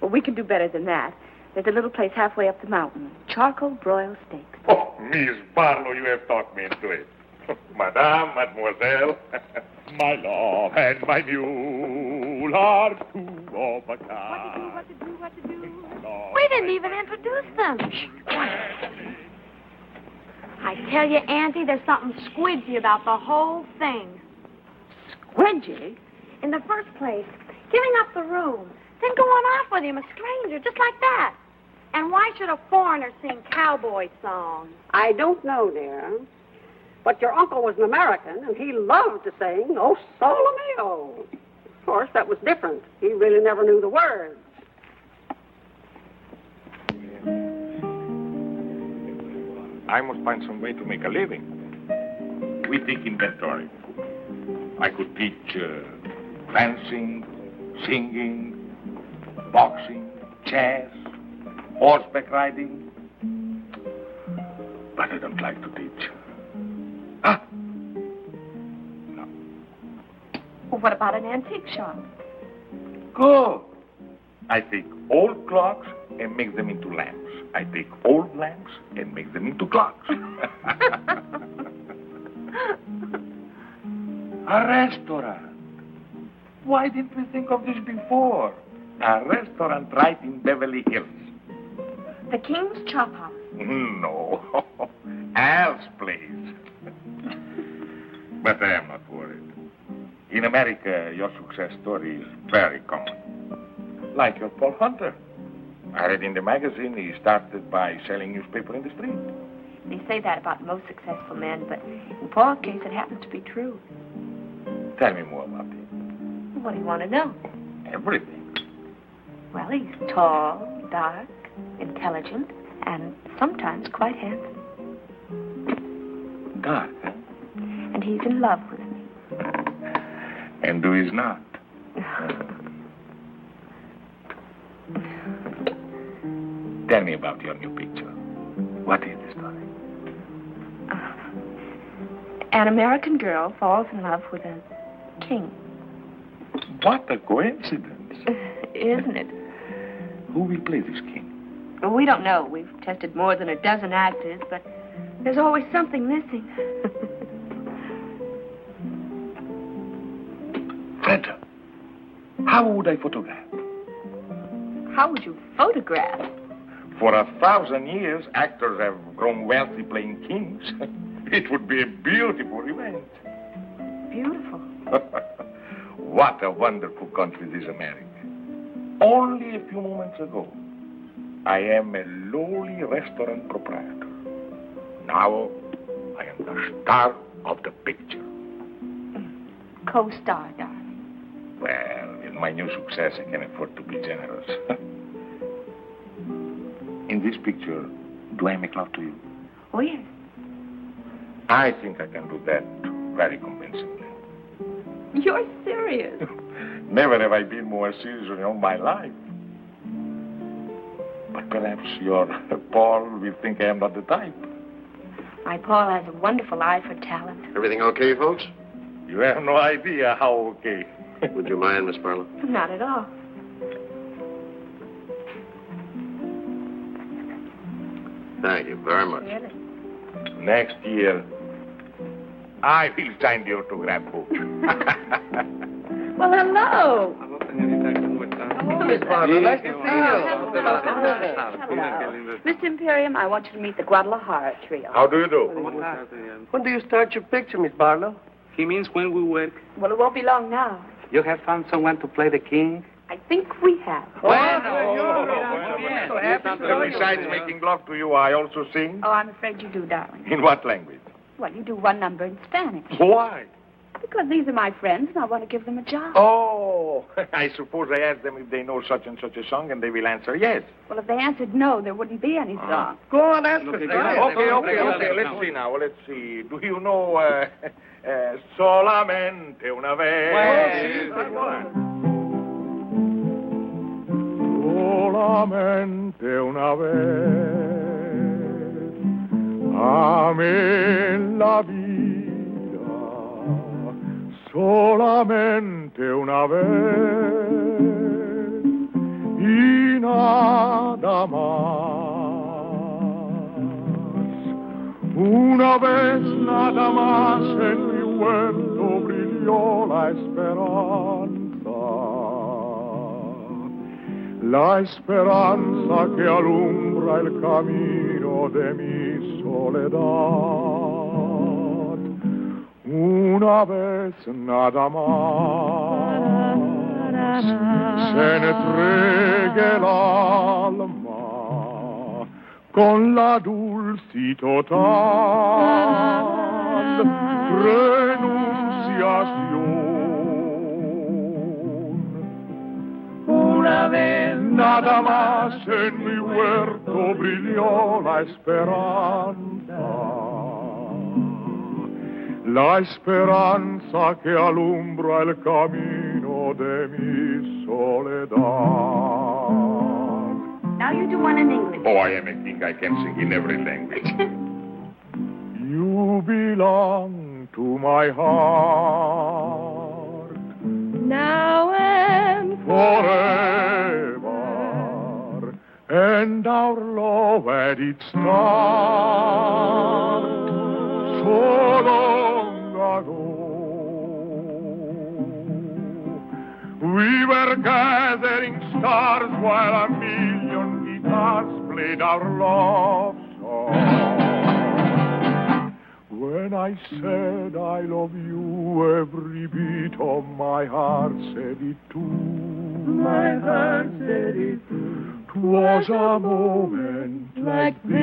Well, we can do better than that. There's a little place halfway up the mountain. Charcoal broiled steaks. Oh, Miss Barlow, you have talked me into it. Madame, mademoiselle, my love and my mule are two of a kind. What to do? We didn't even introduce them. I tell you, Auntie, there's something squidgy about the whole thing. Squidgy? In the first place, giving up the room, then going off with him, a stranger, just like that. And why should a foreigner sing cowboy songs? I don't know, dear. But your uncle was an American, and he loved to sing, "Oh, Sole Mio." Of course, that was different. He really never knew the words. I must find some way to make a living. We take inventory. I could teach fencing, singing, boxing, chess, horseback riding. But I don't like to teach. Well, what about an antique shop? Good. I take old clocks and make them into lamps. I take old lamps and make them into clocks. A restaurant. Why didn't we think of this before? A restaurant right in Beverly Hills. The King's Chop House. No. Al's place. But I am not worried. In America, your success story is very common. Like your Paul Hunter. I read in the magazine he started by selling newspaper in the street. They say that about most successful men, but in Paul's case, it happens to be true. Tell me more about him. What do you want to know? Everything. Well, he's tall, dark, intelligent, and sometimes quite handsome. Dark, huh? And he's in love with me. And who is not? Tell me about your new picture. What is the story? An American girl falls in love with a king. What a coincidence. Isn't it? Who will play this king? Well, we don't know. We've tested more than a dozen actors, but there's always something missing. Greta, how would I photograph? How would you photograph? For 1,000 years, actors have grown wealthy playing kings. It would be a beautiful event. Beautiful. What a wonderful country this America. Only a few moments ago, I am a lowly restaurant proprietor. Now, I am the star of the picture. Co-star, darling. Well, with my new success, I can afford to be generous. In this picture, do I make love to you? Oh, yes. I think I can do that very convincingly. You're serious. Never have I been more serious in all my life. But perhaps your Paul will think I am not the type. My Paul has a wonderful eye for talent. Everything okay, folks? You have no idea how okay. Would you mind, Miss Barlow? Not at all. Thank you very much. Really? Next year, I will sign the autograph book. Well, hello. Miss Barlow, nice to see you. Miss Imperium, I want you to meet the Guadalajara trio. How do you do? When do you start your picture, Miss Barlow? He means when we work. Well, it won't be long now. You have found someone to play the king? I think we have. Besides making love to you, I also sing. Oh, I'm afraid you do, darling. In what language? Well, you do one number in Spanish. Why? Because these are my friends, and I want to give them a job. Oh, I suppose I asked them if they know such and such a song, and they will answer yes. Well, if they answered no, there wouldn't be any song. Go on, answer. Okay. Let's see now. Let's see. Do you know Solamente una vez? Solamente una vez amé la vida, solamente una vez y nada más. Una vez nada más en mi huerto brilló la esperanza. La esperanza que alumbra el camino de mi soledad. Una vez nada más se entregue el alma con la dulce y total renunciación. Una vez nada más en mi huerto brilló la esperanza que alumbra el camino de mi soledad. Now you do one in English. Oh, I am a king. I can sing in every language. You belong to my heart. now and forever, and our love at its start, so long ago. We were gathering stars while a million guitars played our love song. When I said I love you, every beat of my heart said it too. My heart said it too. 'Twas a moment like this.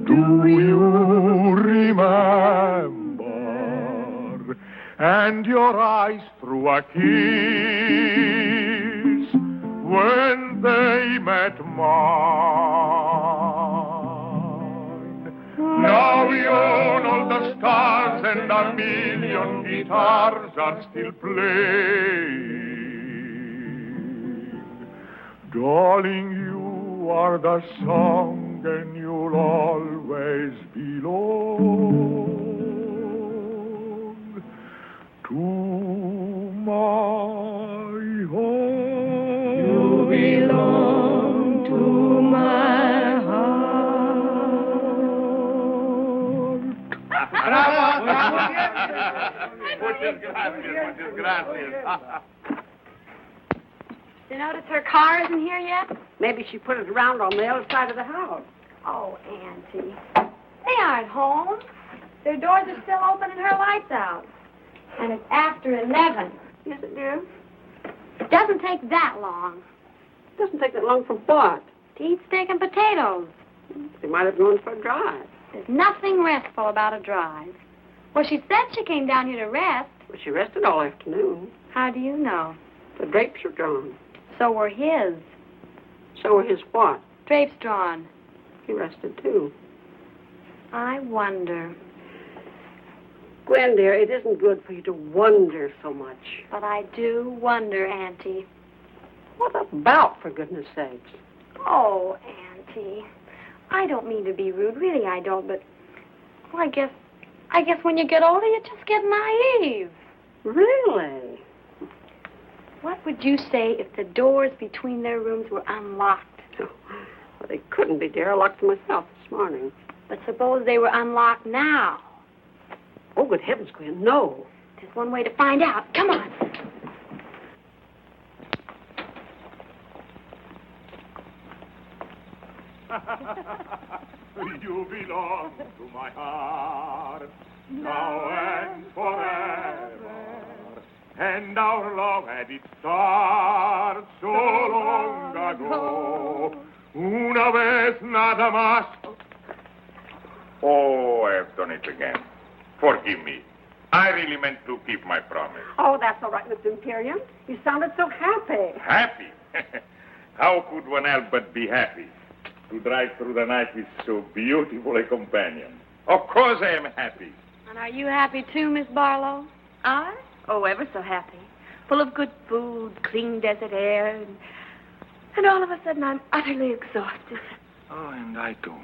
Do you remember? And your eyes threw a kiss when they met mine. Now we own all the stars and a million guitars are still playing. Darling, you are the song and you'll always belong to my heart. you belong to my heart. Muchas gracias. You notice her car isn't here yet? Maybe she put it around on the other side of the house. Oh, Auntie. They aren't home. Their doors are still open and her light's out. And it's after 11. Yes, it do. It doesn't take that long. It doesn't take that long for what? To eat steak and potatoes. They might have gone for a drive. There's nothing restful about a drive. Well, she said she came down here to rest. Well, she rested all afternoon. How do you know? The drapes are drawn. So were his. So were his what? Drapes drawn. He rested, too. I wonder. Gwen, dear, it isn't good for you to wonder so much. But I do wonder, Auntie. What about, for goodness sakes? Oh, Auntie. I don't mean to be rude. Really, I don't, but... Well, I guess when you get older, you just get naive. Really? What would you say if the doors between their rooms were unlocked? Oh, well, they couldn't be, dear. I locked them myself this morning. But suppose they were unlocked now. Oh, good heavens, Gwen, no. There's one way to find out. Come on. You belong to my heart, now and forever. And our love had its start so long ago. Una vez nada más. Oh, I've done it again. Forgive me. I really meant to keep my promise. Oh, that's all right, Mr. Imperium. You sounded so happy. Happy? How could one help but be happy? To drive through the night with so beautiful a companion. Of course I am happy. And are you happy too, Miss Barlow? I? Oh, ever so happy. Full of good food, clean desert air, and all of a sudden I'm utterly exhausted. Oh, and I too.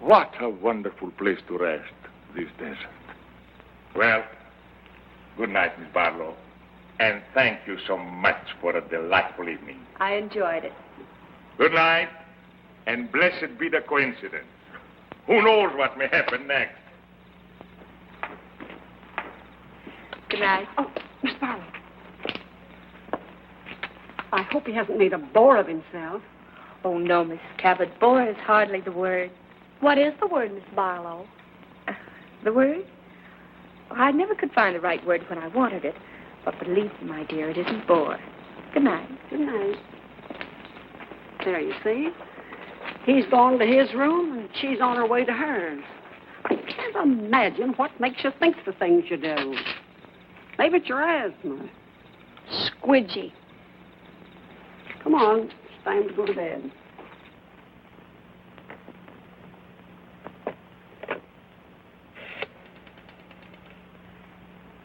What a wonderful place to rest, this desert. Well, good night, Miss Barlow. And thank you so much for a delightful evening. I enjoyed it. Good night, and blessed be the coincidence. Who knows what may happen next? Good night. Oh, Miss Barlow. I hope he hasn't made a bore of himself. Oh, no, Mrs. Cabot. Bore is hardly the word. What is the word, Miss Barlow? The word? Oh, I never could find the right word when I wanted it. But believe me, my dear, it isn't bore. Good night. Good night. There, you see. He's gone to his room, and she's on her way to hers. I can't imagine what makes you think the things you do. Maybe it's your asthma. Squidgy. Come on. It's time to go to bed.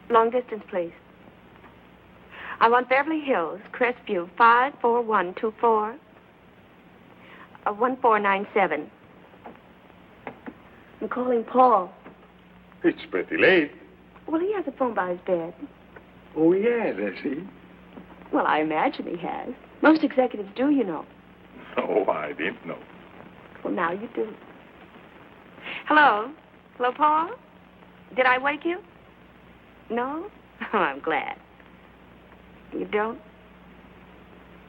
Long distance, please. I want Beverly Hills, Crestview, 54124. 1497. I'm calling Paul. It's pretty late. Well, he has a phone by his bed. Oh, yes, has he? Well, I imagine he has. Most executives do, you know. Oh, I didn't know. Well, now you do. Hello? Hello, Paul? Did I wake you? No? Oh, I'm glad. You don't?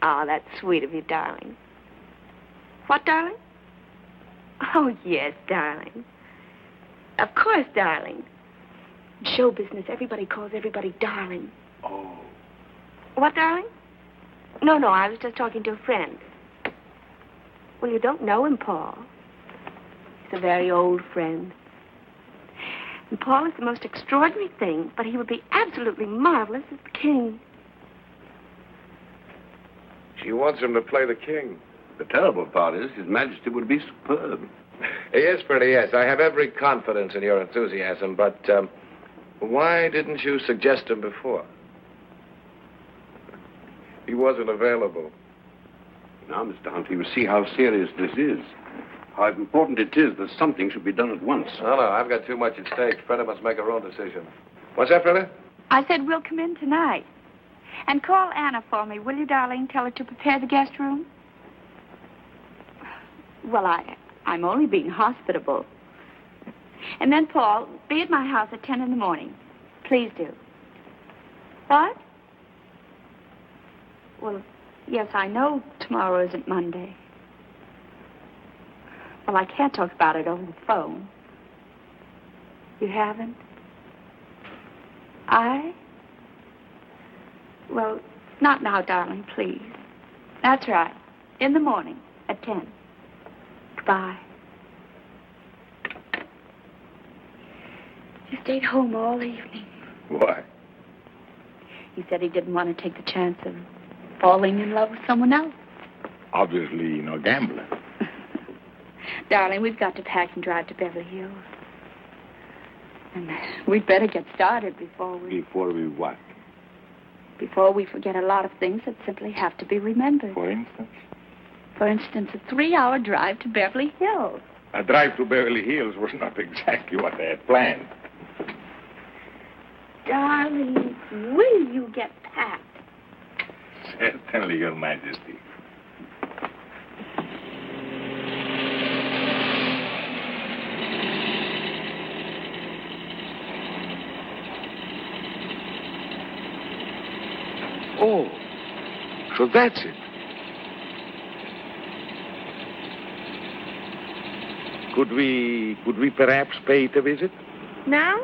Oh, that's sweet of you, darling. What, darling? Oh, yes, darling. Of course, darling. In show business, everybody calls everybody darling. Oh. What, darling? No, I was just talking to a friend. Well, you don't know him, Paul. He's a very old friend. And Paul is the most extraordinary thing, but he would be absolutely marvelous as the king. She wants him to play the king. The terrible part is His Majesty would be superb. Yes, Freddie, yes. I have every confidence in your enthusiasm, but why didn't you suggest him before? He wasn't available. Now, Mr. Hunt, you see how serious this is. How important it is that something should be done at once. No, I've got too much at stake. Freda must make her own decision. What's that, Freda? I said we'll come in tonight. And call Anna for me, will you, darling? Tell her to prepare the guest room. Well, I'm only being hospitable. And then, Paul, be at my house at 10 in the morning. Please do. What? Well, yes, I know tomorrow isn't Monday. Well, I can't talk about it over the phone. You haven't? Well, not now, darling, please. That's right. In the morning at 10. Goodbye. He stayed home all evening. Why? He said he didn't want to take the chance of falling in love with someone else. Obviously, no gambler. Darling, we've got to pack and drive to Beverly Hills. And we'd better get started before we... Before we what? Before we forget a lot of things that simply have to be remembered. For instance? For instance, a 3-hour drive to Beverly Hills. A drive to Beverly Hills was not exactly what they had planned. Darling, will you get packed? Certainly, Your Majesty. Oh, so that's it. Could we perhaps pay it a visit? Now?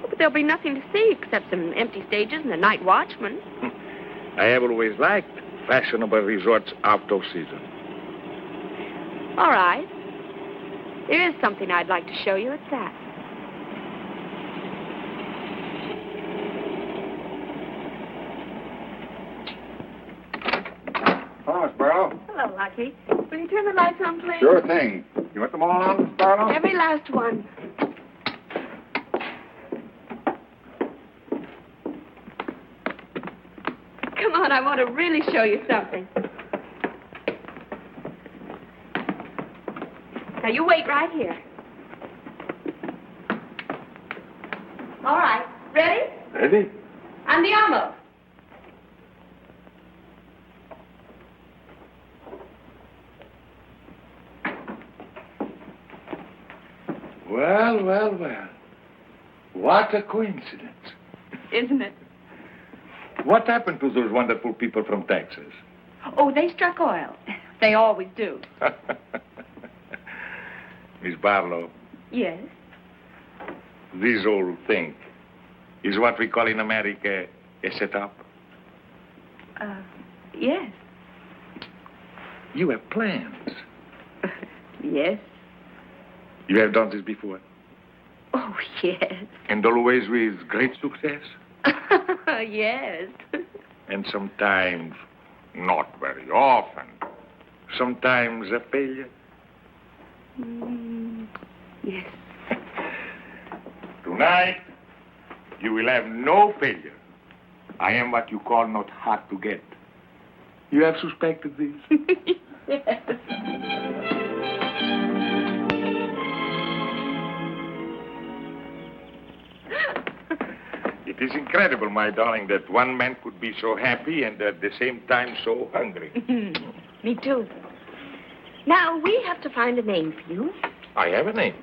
But there'll be nothing to see except some empty stages and a night watchman. I have always liked fashionable resorts out of season. All right. There is something I'd like to show you. It's that. Hello, Miss Barlow. Hello, Lucky. Will you turn the lights on, please? Sure thing. You want them all on, Miss Barlow? Every last one. Come on, I want to really show you something. Now, you wait right here. All right. Ready? Ready? Andiamo. Well. What a coincidence. Isn't it? What happened to those wonderful people from Texas? Oh, they struck oil. They always do. Miss Barlow, Yes. this whole thing is what we call in America a setup. Yes. You have plans. Yes. You have done this before. Oh, yes. And always with great success. Yes. And sometimes not very often. Sometimes a failure. Yes. Tonight, you will have no failure. I am what you call not hard to get. You have suspected this? Yes. It is incredible, my darling, that one man could be so happy and at the same time so hungry. Me too. Now, we have to find a name for you. I have a name.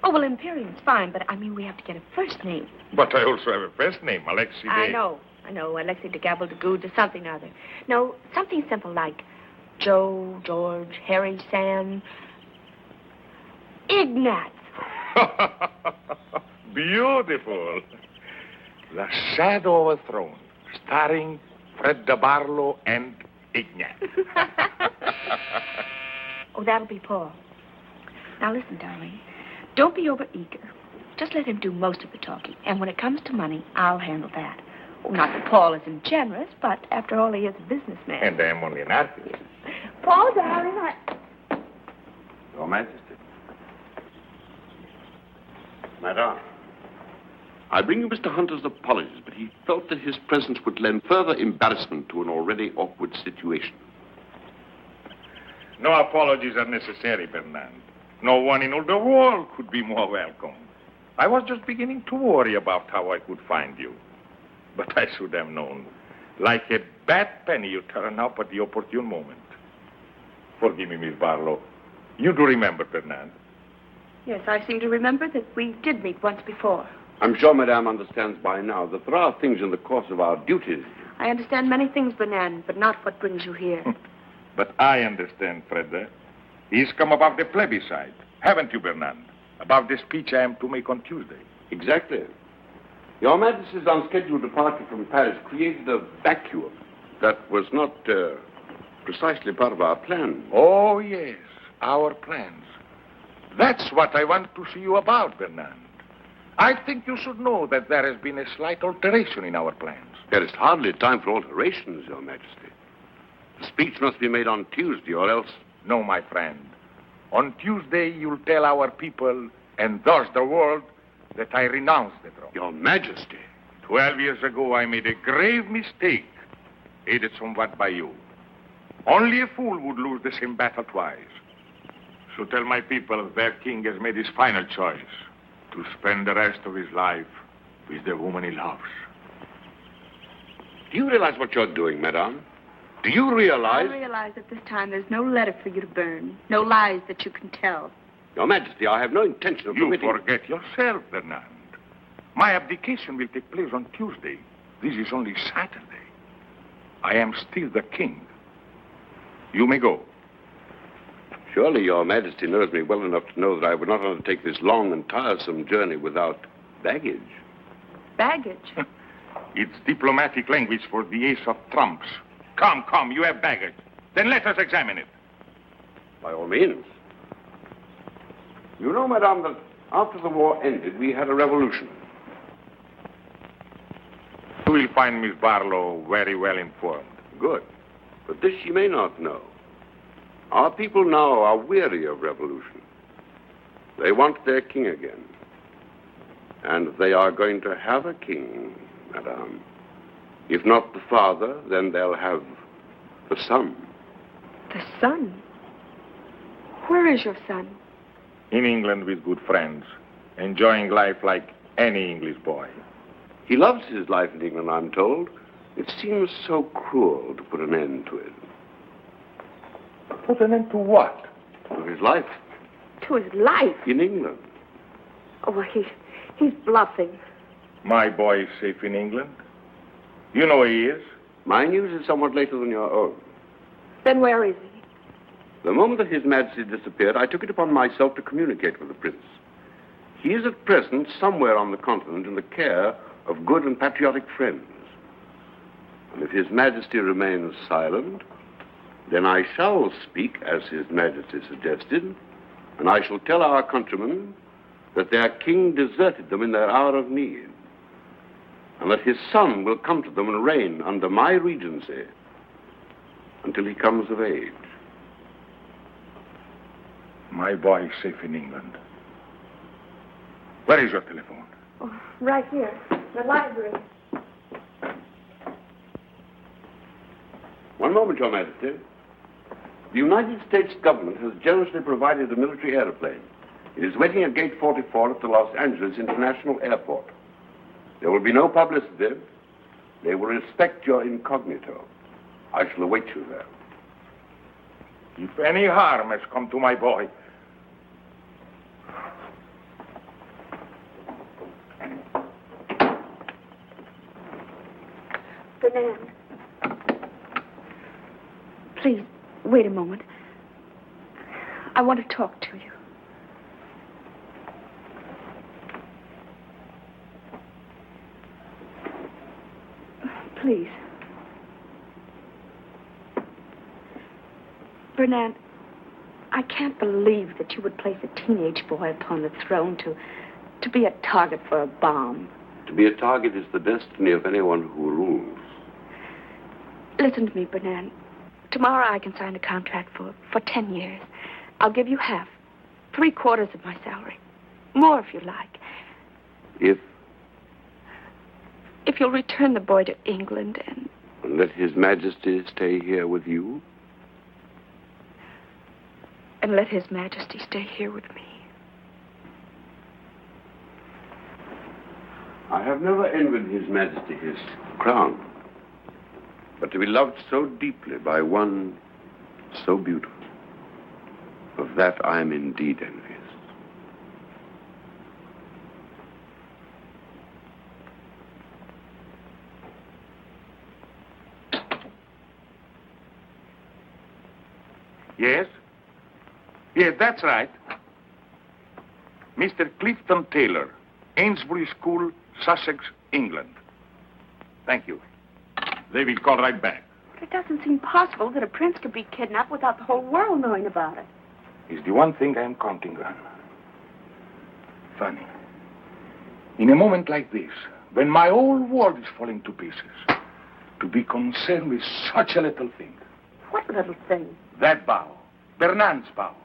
Oh, well, Imperium's fine, but I mean, we have to get a first name. But I also have a first name, Alexei. I know. Alexei de Gabble de Good or something or other. No, something simple like Joe, George, Harry, Sam, Ignat. Beautiful. The Shadow of a Throne, starring Fred de Barlow and Ignat. Oh, that'll be Paul. Now, listen, darling. Don't be overeager. Just let him do most of the talking. And when it comes to money, I'll handle that. Oh, not that Paul isn't generous, but after all, he is a businessman. And I am only an artist. Paul, darling, Your Majesty. Madame, I bring you Mr. Hunter's apologies, but he felt that his presence would lend further embarrassment to an already awkward situation. No apologies are necessary, Bernard. No one in all the world could be more welcome. I was just beginning to worry about how I could find you. But I should have known. Like a bad penny, you turn up at the opportune moment. Forgive me, Miss Barlow. You do remember, Bernard? Yes, I seem to remember that we did meet once before. I'm sure Madame understands by now that there are things in the course of our duties. I understand many things, Bernard, but not what brings you here. But I understand, Freda. He's come about the plebiscite. Haven't you, Bernard? About the speech I am to make on Tuesday. Exactly. Your Majesty's unscheduled departure from Paris created a vacuum that was not precisely part of our plan. Oh, yes, our plans. That's what I want to see you about, Bernard. I think you should know that there has been a slight alteration in our plans. There is hardly time for alterations, Your Majesty. The speech must be made on Tuesday, or else... No, my friend. On Tuesday, you'll tell our people, and thus the world, that I renounce the throne. Your Majesty. 12 years ago, I made a grave mistake, aided somewhat by you. Only a fool would lose the same battle twice. So tell my people their king has made his final choice to spend the rest of his life with the woman he loves. Do you realize what you're doing, Madame? Do you realize... I realize at this time there's no letter for you to burn, no lies that you can tell. Your Majesty, I have no intention of You permitting... forget yourself, Bernard. My abdication will take place on Tuesday. This is only Saturday. I am still the king. You may go. Surely Your Majesty knows me well enough to know that I would not undertake this long and tiresome journey without baggage. Baggage? It's diplomatic language for the ace of trumps. Come, you have baggage. Then let us examine it. By all means. You know, Madame, that after the war ended, we had a revolution. You will find Miss Barlow very well informed. Good. But this she may not know. Our people now are weary of revolution. They want their king again. And they are going to have a king, Madame. If not the father, then they'll have the son. The son? Where is your son? In England with good friends, enjoying life like any English boy. He loves his life in England, I'm told. It seems so cruel to put an end to it. Put an end to what? To his life. To his life? In England. Oh, well, he's bluffing. My boy is safe in England. You know he is. My news is somewhat later than your own. Then where is he? The moment that His Majesty disappeared, I took it upon myself to communicate with the prince. He is at present somewhere on the continent in the care of good and patriotic friends. And if His Majesty remains silent, then I shall speak as His Majesty suggested, and I shall tell our countrymen that their king deserted them in their hour of need, and that his son will come to them and reign under my regency until he comes of age. My boy is safe in England. Where is your telephone? Oh, right here, the library. One moment, Your Majesty. The United States government has generously provided a military airplane. It is waiting at Gate 44 at the Los Angeles International Airport. There will be no publicity. They will respect your incognito. I shall await you there. If any harm has come to my boy, Fernand. Please, wait a moment. I want to talk to you. Please. Fernand, I can't believe that you would place a teenage boy upon the throne to be a target for a bomb. To be a target is the destiny of anyone who rules. Listen to me, Fernand. Tomorrow I can sign a contract for 10 years. I'll give you half, 3/4 of my salary. More if you like. If you'll return the boy to England and let His Majesty stay here with you? And let His Majesty stay here with me. I have never envied His Majesty his crown. But to be loved so deeply by one so beautiful, of that I am indeed envious. Yes? Yes, that's right. Mr. Clifton Taylor, Ainsbury School, Sussex, England. Thank you. They will call right back. But it doesn't seem possible that a prince could be kidnapped without the whole world knowing about it. It's the one thing I am counting on. Funny. In a moment like this, when my whole world is falling to pieces, to be concerned with such a little thing. What little thing? That bow. Bernard's bow.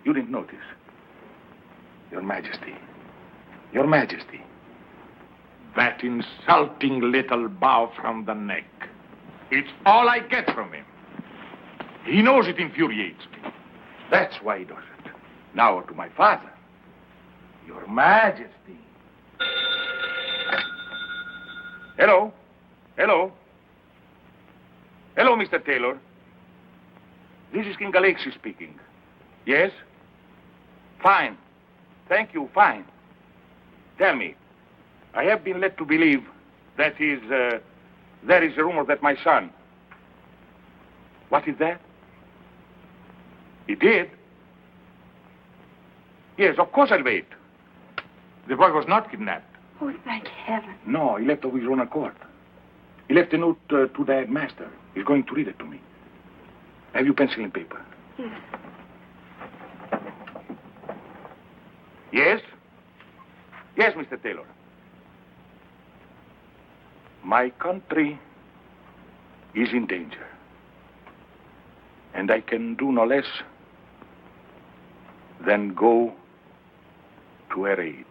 You didn't notice. Your Majesty. Your Majesty. That insulting little bow from the neck. It's all I get from him. He knows it infuriates me. That's why he does it. Now to my father. Your Majesty. Hello? Hello? Hello, Mr. Taylor. This is King Alexis speaking. Yes? Fine. Thank you, fine. Tell me, I have been led to believe there is a rumor that my son... What is that? He did? Yes, of course I'll wait. The boy was not kidnapped. Oh, thank heaven. No, he left of his own accord. He left a note to the headmaster. He's going to read it to me. Have you pencil and paper? Yes. Yes? Yes, Mr. Taylor. My country is in danger. And I can do no less than go to her aid.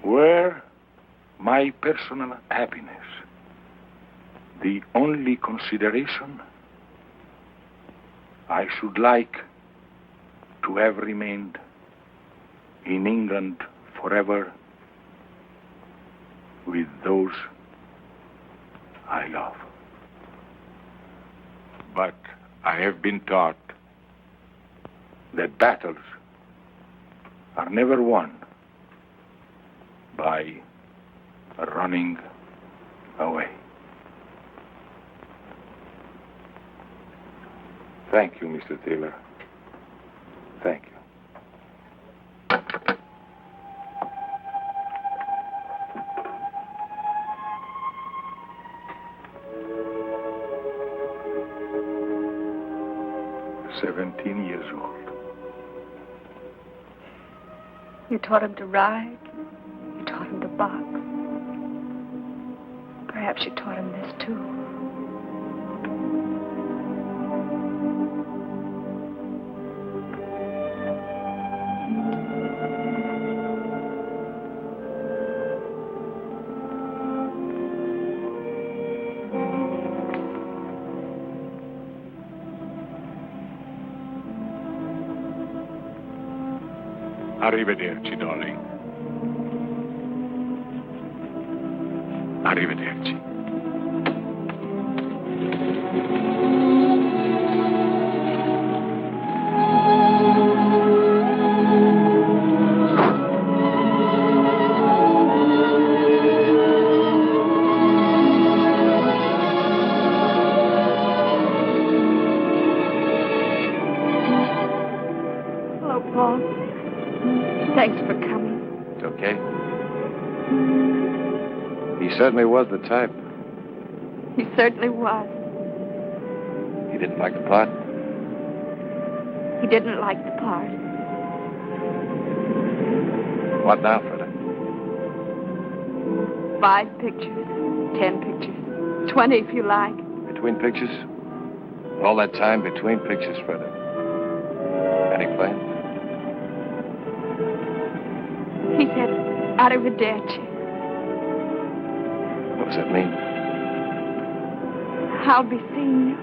Were my personal happiness the only consideration, I should like to have remained in England forever with those I love. But I have been taught that battles are never won by running away. Thank you, Mr. Taylor. Thank you. "17 years old. You taught him to ride. You taught him to box. Perhaps you taught him this, too. Arrivederci, darling. Arrivederci. Hello, Paul. Thanks for coming. It's okay. He certainly was the type. He certainly was. He didn't like the part. He didn't like the part. What now, Freda? 5 pictures, 10 pictures, 20 if you like. Between pictures? All that time between pictures, Freda. Any plans? He said, arrivederci. What does that mean? I'll be seeing you.